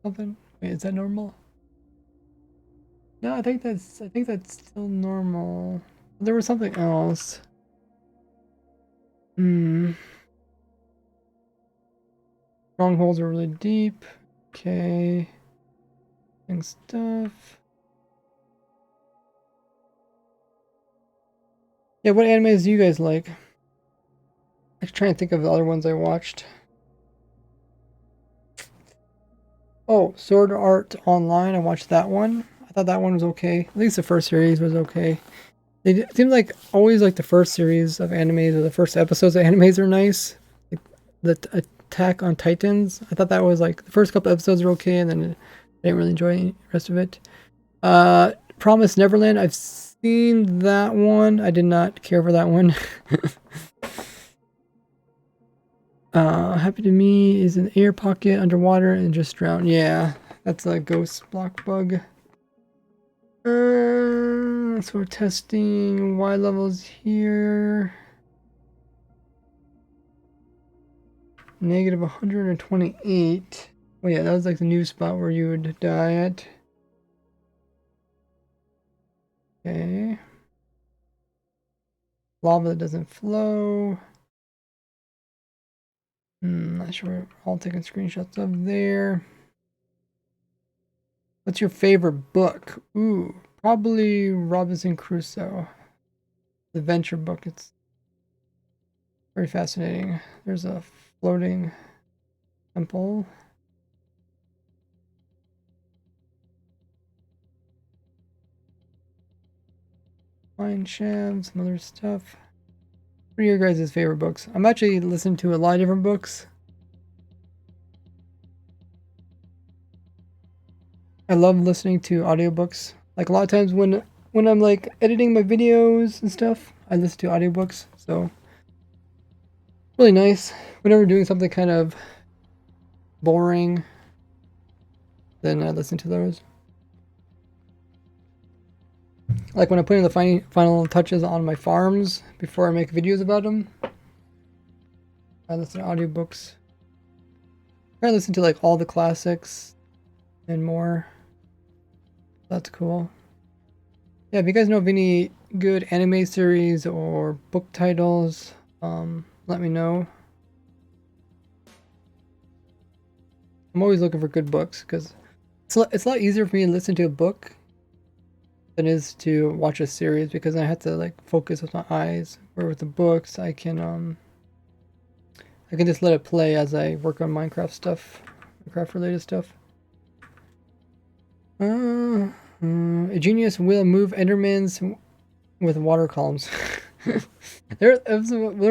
Something. Wait, is that normal? No, I think that's still normal. There was something else. Hmm. Strongholds are really deep. Okay. And stuff. Yeah, what animes do you guys like? I'm trying to think of the other ones I watched. Oh, Sword Art Online. I watched that one. I thought that one was okay. At least the first series was okay. It seems like always like the first series of animes or the first episodes of animes are nice. Like the Attack on Titans. I thought that was like the first couple episodes were okay, and then I didn't really enjoy the rest of it. Promise Neverland. I've seen that one. I did not care for that one. Happy to Me is an air pocket underwater and just drown. Yeah, that's a ghost block bug. So we're testing Y levels here. Negative 128. Oh yeah, that was like the new spot where you would die at. Okay. Lava that doesn't flow. Not sure. All taking screenshots of there. What's your favorite book? Ooh, probably Robinson Crusoe. The adventure book. It's very fascinating. There's a floating temple. Mine shafts, some other stuff. What are your guys' favorite books? I'm actually listening to a lot of different books. I love listening to audiobooks. Like a lot of times when I'm like editing my videos and stuff, I listen to audiobooks. So really nice. Whenever doing something kind of boring, then I listen to those. Like when I'm putting the final touches on my farms before I make videos about them, I listen to audiobooks. I listen to like all the classics and more. That's cool. Yeah, if you guys know of any good anime series or book titles, let me know. I'm always looking for good books because it's a lot easier for me to listen to a book than it is to watch a series because I have to like focus with my eyes. Where with the books, I can just let it play as I work on Minecraft stuff, Minecraft related stuff. A genius will move Endermans with water columns. There's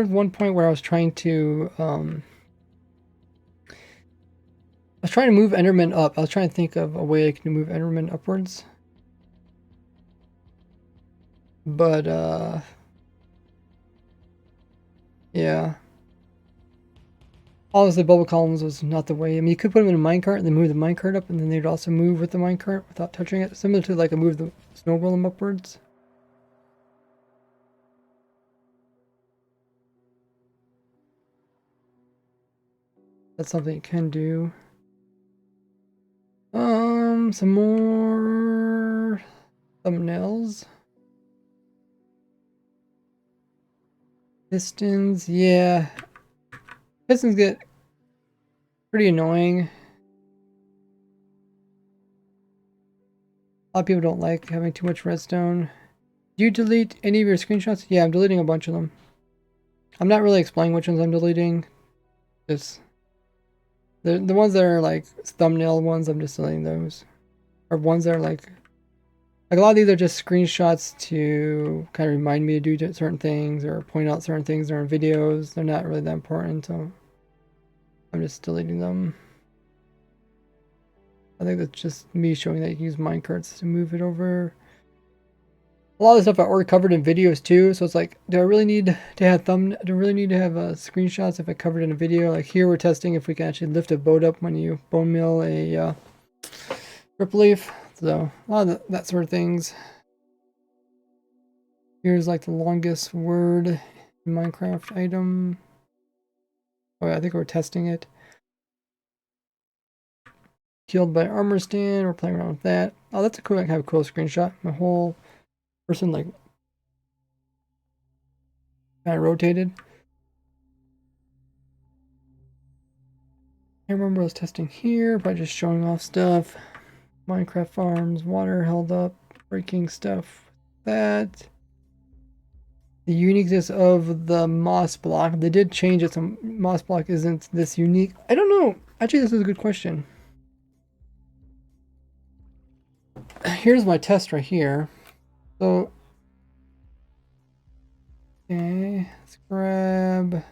one point where I was trying to move Enderman up. I was trying to think of a way I can move Enderman upwards. But yeah. Obviously bubble columns was not the way. I mean you could put them in a minecart and then move the minecart up and then they'd also move with the minecart without touching it. Similar to like a move the snow golem upwards. That's something you can do. Some more thumbnails. Pistons, yeah. Pistons get pretty annoying A lot of people don't like having too much redstone. Do you delete any of your screenshots? Yeah, I'm deleting a bunch of them. I'm not really explaining which ones I'm deleting. Just the ones that are like thumbnail ones, I'm just deleting those. Or ones that are like a lot of these are just screenshots to kind of remind me to do certain things or point out certain things that are in videos. They're not really that important, so I'm just deleting them. I think that's just me showing that you can use minecarts to move it over. A lot of stuff I already covered in videos too, so it's like, do I really need to have do I really need to have screenshots if I covered in a video? Like here we're testing if we can actually lift a boat up when you bone mill a ripple leaf. So a lot of that sort of things. Here's like the longest word in Minecraft item. Oh yeah, I think we're testing it. Killed by armor stand. We're playing around with that. Oh, that's a cool. I have a cool screenshot. My whole person like kind of rotated. I remember I was testing here by just showing off stuff. Minecraft farms, water held up, breaking stuff. That. The uniqueness of the moss block. They did change it, so moss block isn't this unique. I don't know. Actually, this is a good question. Here's my test right here. So, okay, let's grab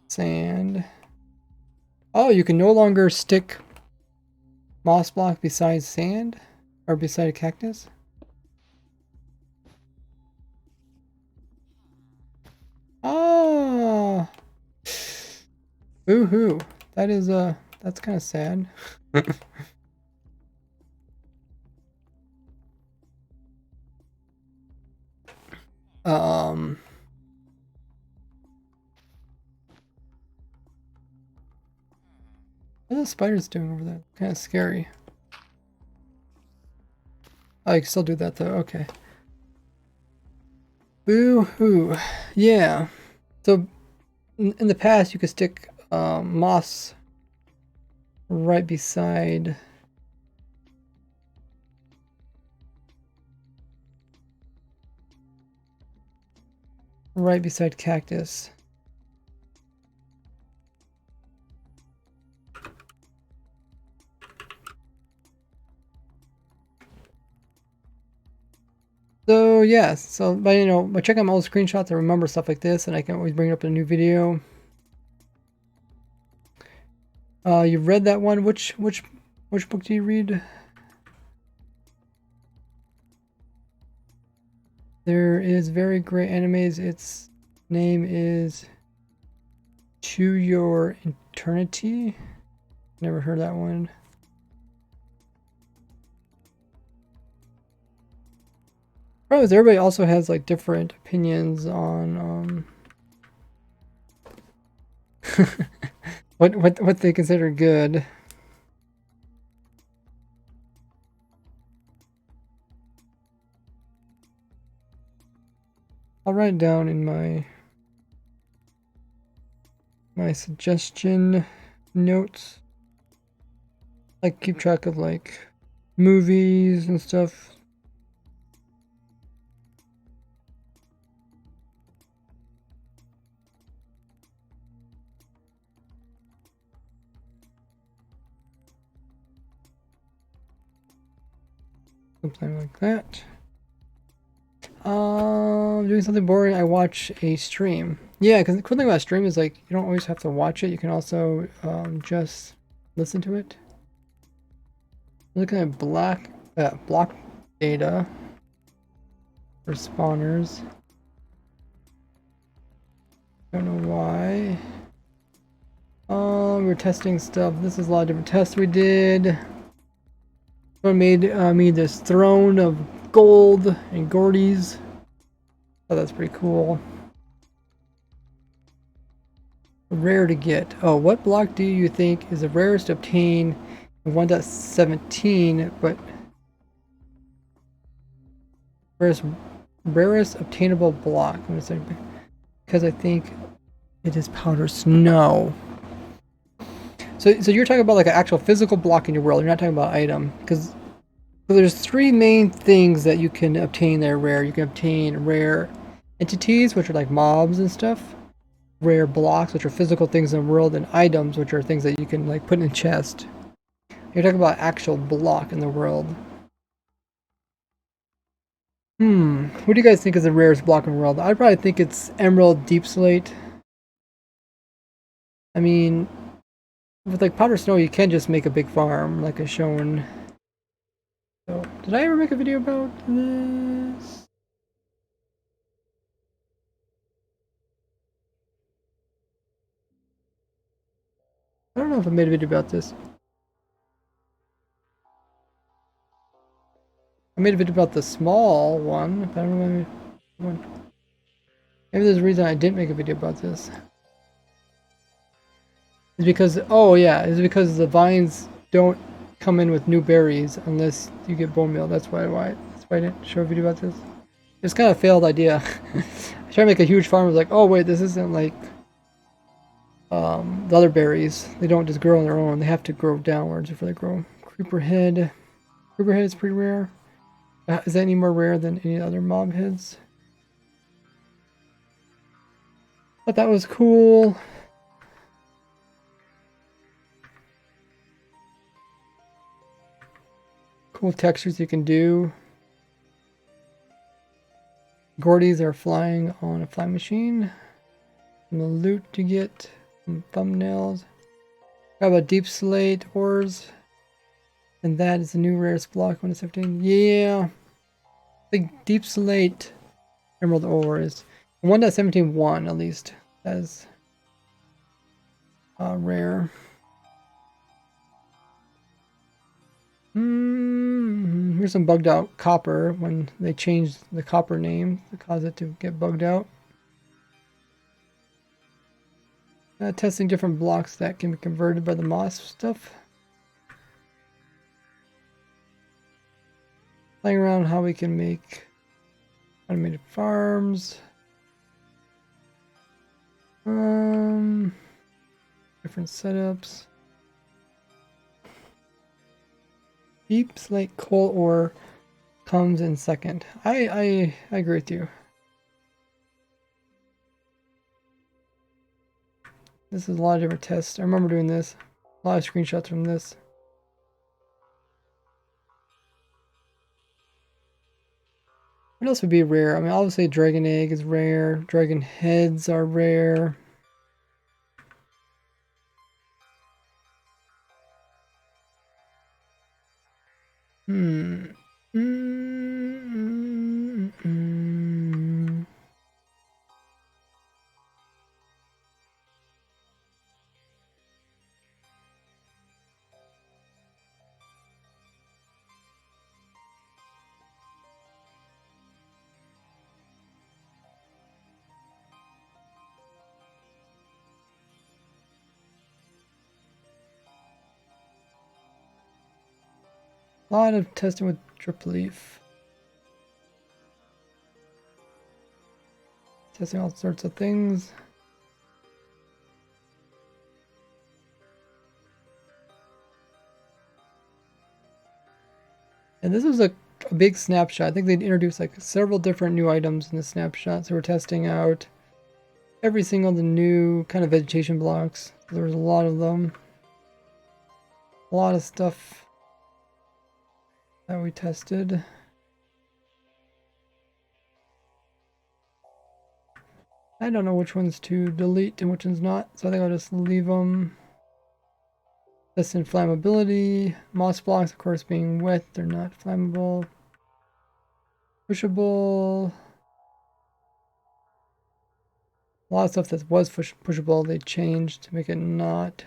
sand. Oh, you can no longer stick moss block beside sand or beside a cactus. Oh, boo-hoo. That is that's kind of sad. What are the spiders doing over there? Kind of scary. Oh, I can still do that though. Okay. Boo-hoo. Yeah. So in the past, you could stick moss right beside cactus. So yeah, so but you know, by checking my old screenshots, I remember stuff like this, and I can always bring it up in a new video. You read that one? Which book do you read? There is very great animes. Its name is To Your Eternity. Never heard that one. Problem is everybody also has like different opinions on what they consider good. I'll write down in my suggestion notes. Like keep track of like movies and stuff. Something like that. Doing something boring. I watch a stream. Yeah, because the cool thing about stream is like you don't always have to watch it. You can also just listen to it. Looking at block data for spawners. Don't know why. We're testing stuff. This is a lot of different tests we did. Someone made me this throne of gold and Gordies. Oh, that's pretty cool. Rare to get. Oh, what block do you think is the rarest to obtain in 1.17, but rarest obtainable block? I'm gonna say because I think it is powder snow. So you're talking about like an actual physical block in your world. You're not talking about item, because there's three main things that you can obtain that are rare. You can obtain rare entities, which are like mobs and stuff. Rare blocks, which are physical things in the world, and items, which are things that you can like put in a chest. You're talking about actual block in the world. What do you guys think is the rarest block in the world? I probably think it's Emerald Deep Slate. I mean, with like powder snow, you can just make a big farm, like I've shown. So, did I ever make a video about this? I don't know if I made a video about this. I made a video about the small one, but I don't remember. Maybe there's a reason I didn't make a video about this. It's because, oh yeah, it's because the vines don't come in with new berries unless you get bone meal. That's why I didn't show a video about this. It's kind of a failed idea. I tried to make a huge farm. I was like, oh wait, this isn't like the other berries. They don't just grow on their own. They have to grow downwards before they grow. Creeper head. Creeper head is pretty rare. Is that any more rare than any other mob heads? But that was cool. Cool textures you can do. Gordies are flying on a flying machine. And the loot to get. Some thumbnails. Got a deep slate ores. And that is the new rarest block when it's 15. Yeah. The deep slate emerald ores. 1.17.1 at least. That is rare. Here's some bugged out copper when they changed the copper name to cause it to get bugged out. Testing different blocks that can be converted by the moss stuff. Playing around how we can make automated farms. Different setups. Deep slate coal ore comes in second. I agree with you. This is a lot of different tests. I remember doing this. A lot of screenshots from this. What else would be rare? I mean, obviously dragon egg is rare. Dragon heads are rare. A lot of testing with drip leaf. Testing all sorts of things. And this was a big snapshot. I think they'd introduced like several different new items in the snapshot. So we're testing out every single the new kind of vegetation blocks. There was a lot of them. A lot of stuff that we tested. I don't know which ones to delete and which ones not, so I think I'll just leave them. Test inflammability. Moss blocks, of course, being wet, they're not flammable. Pushable. A lot of stuff that was pushable, they changed to make it not.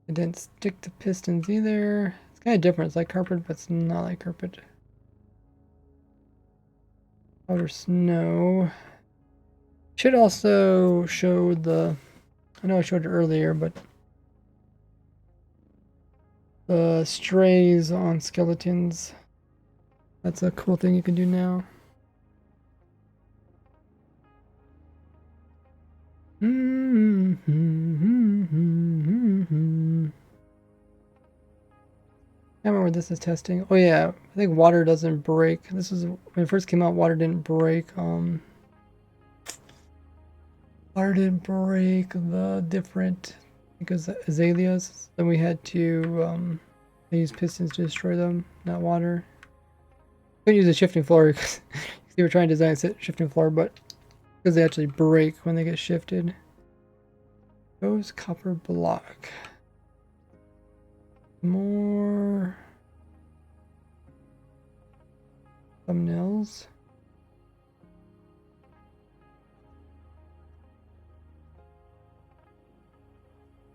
It didn't stick to pistons either. It's kind of different. It's like carpet, but it's not like carpet. Powder snow. Should also show the, I know I showed it earlier, but strays on skeletons. That's a cool thing you can do now. I remember this is testing. Oh yeah, I think water doesn't break. This is when it first came out. Water didn't break. Water didn't break the different because azaleas. Then we had to use pistons to destroy them, not water. Couldn't use a shifting floor because they were trying to design a shifting floor, but because they actually break when they get shifted. Goes copper block. More thumbnails.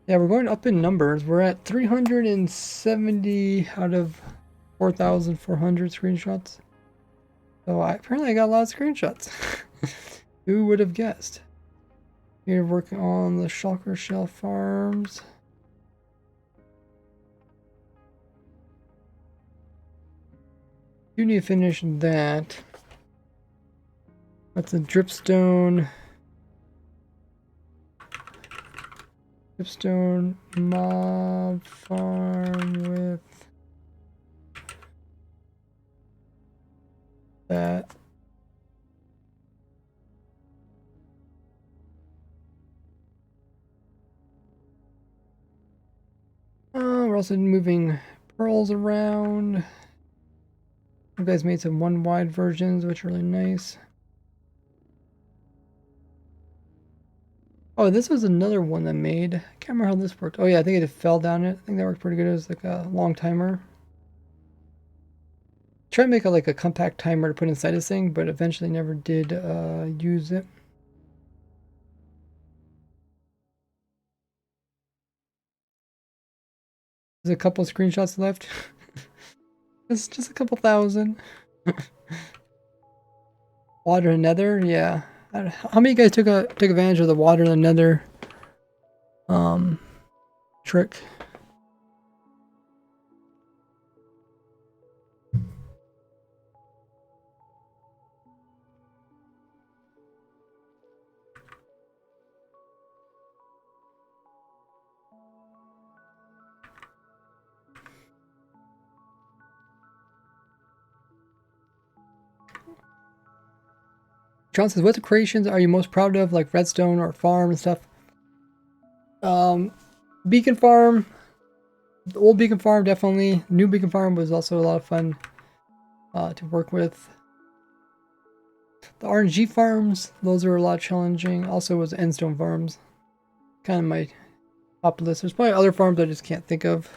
Yeah, we're going up in numbers. We're at 370 out of 4,400 screenshots. So apparently I got a lot of screenshots. Who would have guessed? We're working on the shulker shell farms. You need to finish that. That's a dripstone. Dripstone mob farm with that. We're also moving pearls around. You guys made some one wide versions, which are really nice. Oh, this was another one that made. I can't remember how this worked. Oh yeah, I think it fell down it. I think that worked pretty good. It was like a long timer. Try to make it like a compact timer to put inside this thing, but eventually never did use it. There's a couple screenshots left. It's just a couple thousand. Water and nether, yeah. How many of you guys took advantage of the water and nether trick? John says, what creations are you most proud of, like redstone or farm and stuff? Beacon farm, the old beacon farm definitely. New beacon farm was also a lot of fun to work with. The RNG farms, those are a lot challenging. Also was endstone farms. Kind of my top list. There's probably other farms I just can't think of.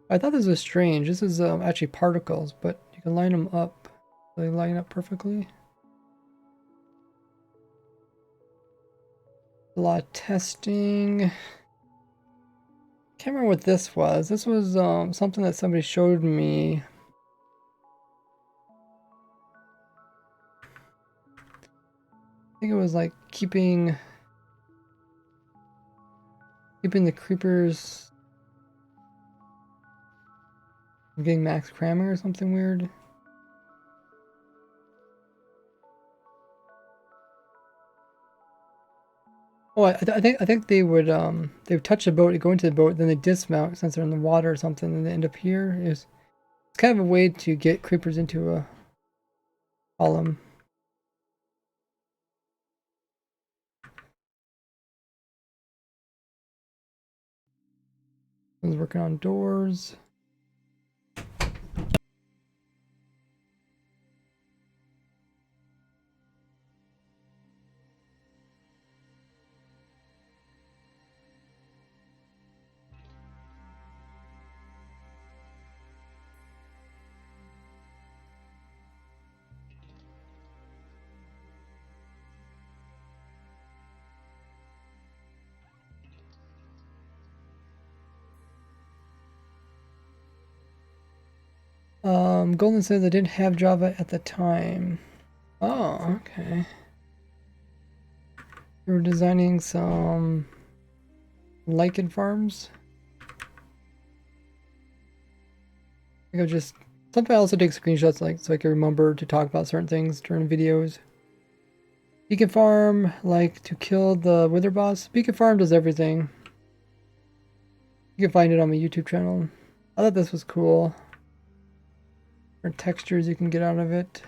I thought this was strange. This is actually particles, but you can line them up. They line up perfectly. A lot of testing. Can't remember what this was. This was something that somebody showed me. I think it was like keeping the creepers from getting max cramming or something weird. Oh, I think they would touch the boat, go into the boat, then they dismount since they're in the water or something, and they end up here. It's kind of a way to get creepers into a column. I was working on doors. Golden says I didn't have Java at the time. Oh, okay. We were designing some lichen farms. I think I'll just sometimes I also take screenshots like so I can remember to talk about certain things during videos. Beacon Farm, like to kill the Wither boss. Beacon Farm does everything. You can find it on my YouTube channel. I thought this was cool. Or textures you can get out of it.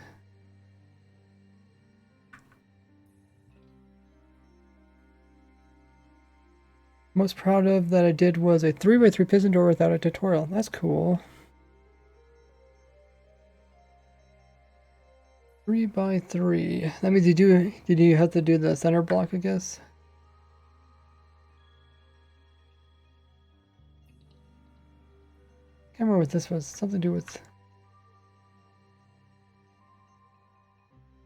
Most proud of that I did was a 3x3 piston door without a tutorial. That's cool. 3x3. That means did you have to do the center block, I guess? Can't remember what this was. Something to do with.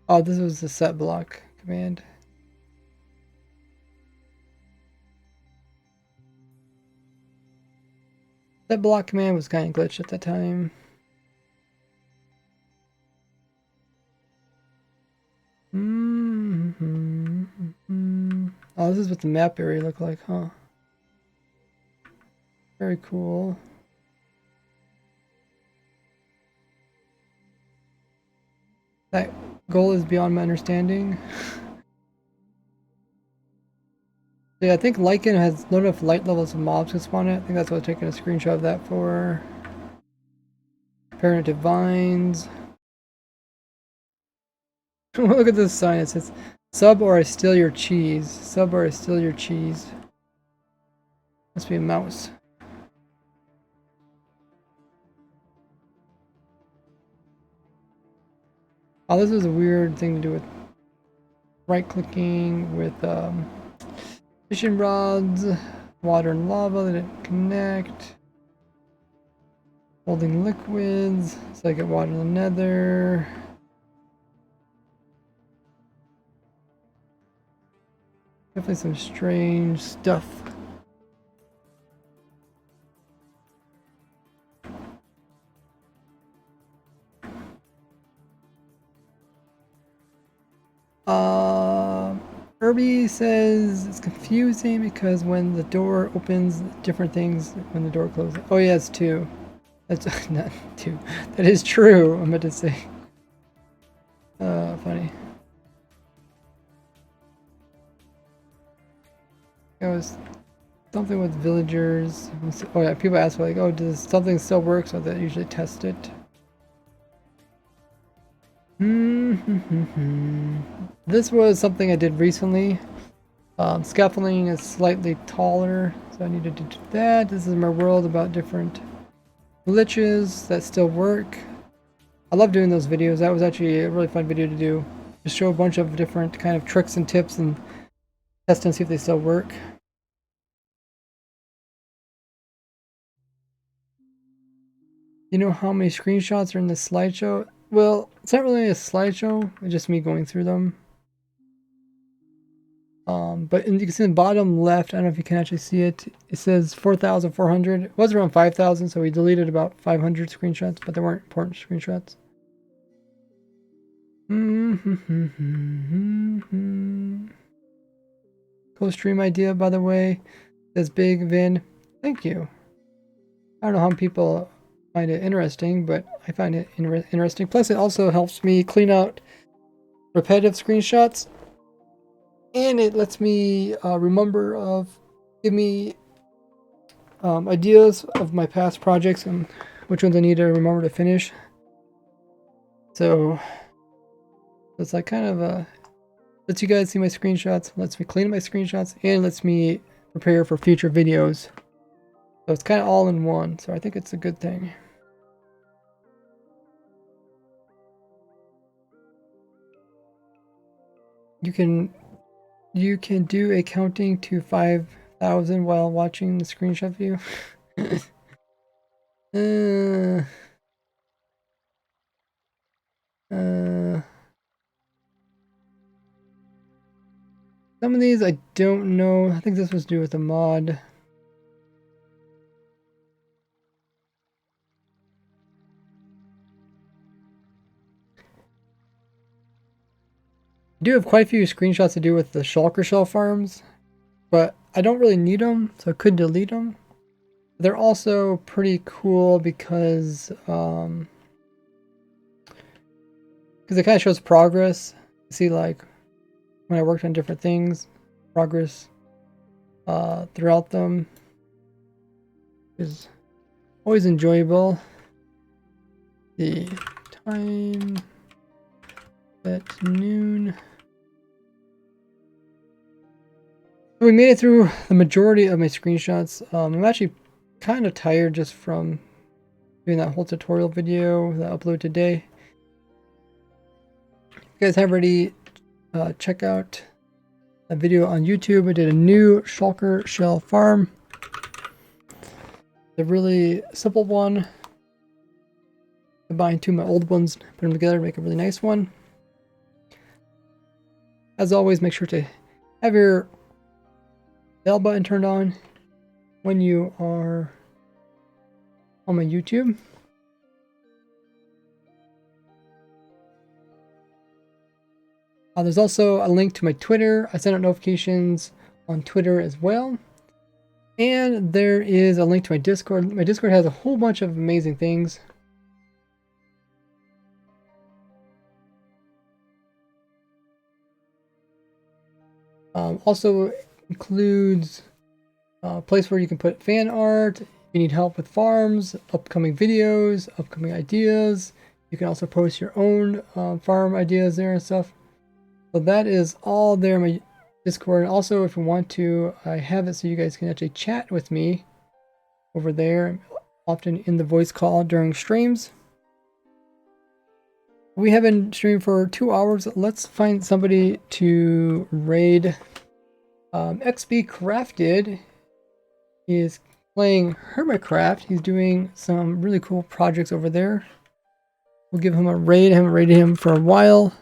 Oh, this was the set block command. That block command was kind of glitched at the time. Oh, this is what the map area looked like, huh? Very cool. That goal is beyond my understanding. Yeah, I think Lycan has low enough light levels of mobs to spawn it. I think that's what I'm taking a screenshot of that for. Parent vines. Look at this sign. It says, sub or I steal your cheese. Sub or I steal your cheese. Must be a mouse. Oh, this is a weird thing to do with right-clicking with fishing rods, water and lava that didn't connect. Holding liquids, so I get water in the nether. Definitely some strange stuff. Irby says it's confusing because when the door opens, different things when the door closes. Oh yeah, it's 2. That's not 2. That is true, I meant to say. Funny. It was something with villagers. Oh yeah, people ask like, oh, does something still work? So they usually test it. This was something I did recently. Scaffolding is slightly taller, so I needed to do that. This is my world about different glitches that still work. I love doing those videos. That was actually a really fun video to do. Just show a bunch of different kind of tricks and tips and test and see if they still work. You know how many screenshots are in this slideshow? Well, it's not really a slideshow, it's just me going through them. But you can see in the bottom left, I don't know if you can actually see it, it says 4,400. It was around 5,000, so we deleted about 500 screenshots, but they weren't important screenshots. Cool stream idea, by the way. Says Big Vin. Thank you. I don't know how people find it interesting, but I find it interesting. Plus, it also helps me clean out repetitive screenshots. And it lets me give me ideas of my past projects and which ones I need to remember to finish. So it's like kind of lets you guys see my screenshots, lets me clean up my screenshots, and lets me prepare for future videos. So it's kind of all in one. So I think it's a good thing. You can do a counting to 5,000 while watching the screenshot view. Some of these I don't know. I think this was to do with a mod. I do have quite a few screenshots to do with the shulker shell farms, but I don't really need them, so I could delete them. They're also pretty cool because it kind of shows progress. See, like when I worked on different things, progress throughout them is always enjoyable. The time at noon. We made it through the majority of my screenshots. I'm actually kind of tired just from doing that whole tutorial video that I uploaded today. If you guys have already check out a video on YouTube. I did a new shulker shell farm. A really simple one. Combine two of my old ones, put them together, make a really nice one. As always, make sure to have your bell button turned on when you are on my YouTube. There's also a link to my Twitter. I send out notifications on Twitter as well. And there is a link to my Discord. My Discord has a whole bunch of amazing things. Also includes a place where you can put fan art. If you need help with farms, upcoming videos, upcoming ideas. You can also post your own farm ideas there and stuff. So that is all there in my Discord. And also, if you want to, I have it so you guys can actually chat with me over there, often in the voice call during streams. We have been streaming for 2 hours. Let's find somebody to raid. XB Crafted is playing Hermitcraft. He's doing some really cool projects over there. We'll give him a raid. I haven't raided him for a while.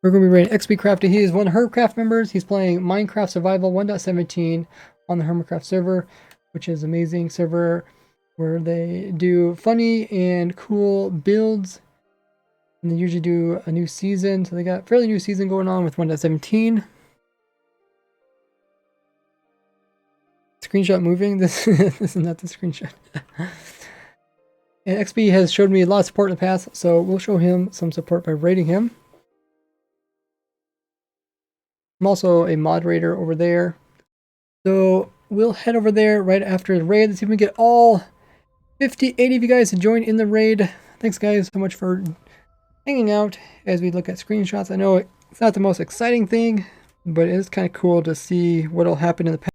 We're going to be raiding XB Crafted. He is one of the Hermitcraft members. He's playing Minecraft Survival 1.17 on the Hermitcraft server, which is an amazing server where they do funny and cool builds. And they usually do a new season. So they got a fairly new season going on with 1.17. Screenshot moving. This is not the screenshot. And XB has showed me a lot of support in the past, so we'll show him some support by raiding him. I'm also a moderator over there. So we'll head over there right after the raid. Let's see if we can get all 50, 80 of you guys to join in the raid. Thanks guys so much for hanging out as we look at screenshots. I know it's not the most exciting thing, but it is kind of cool to see what'll happen in the past.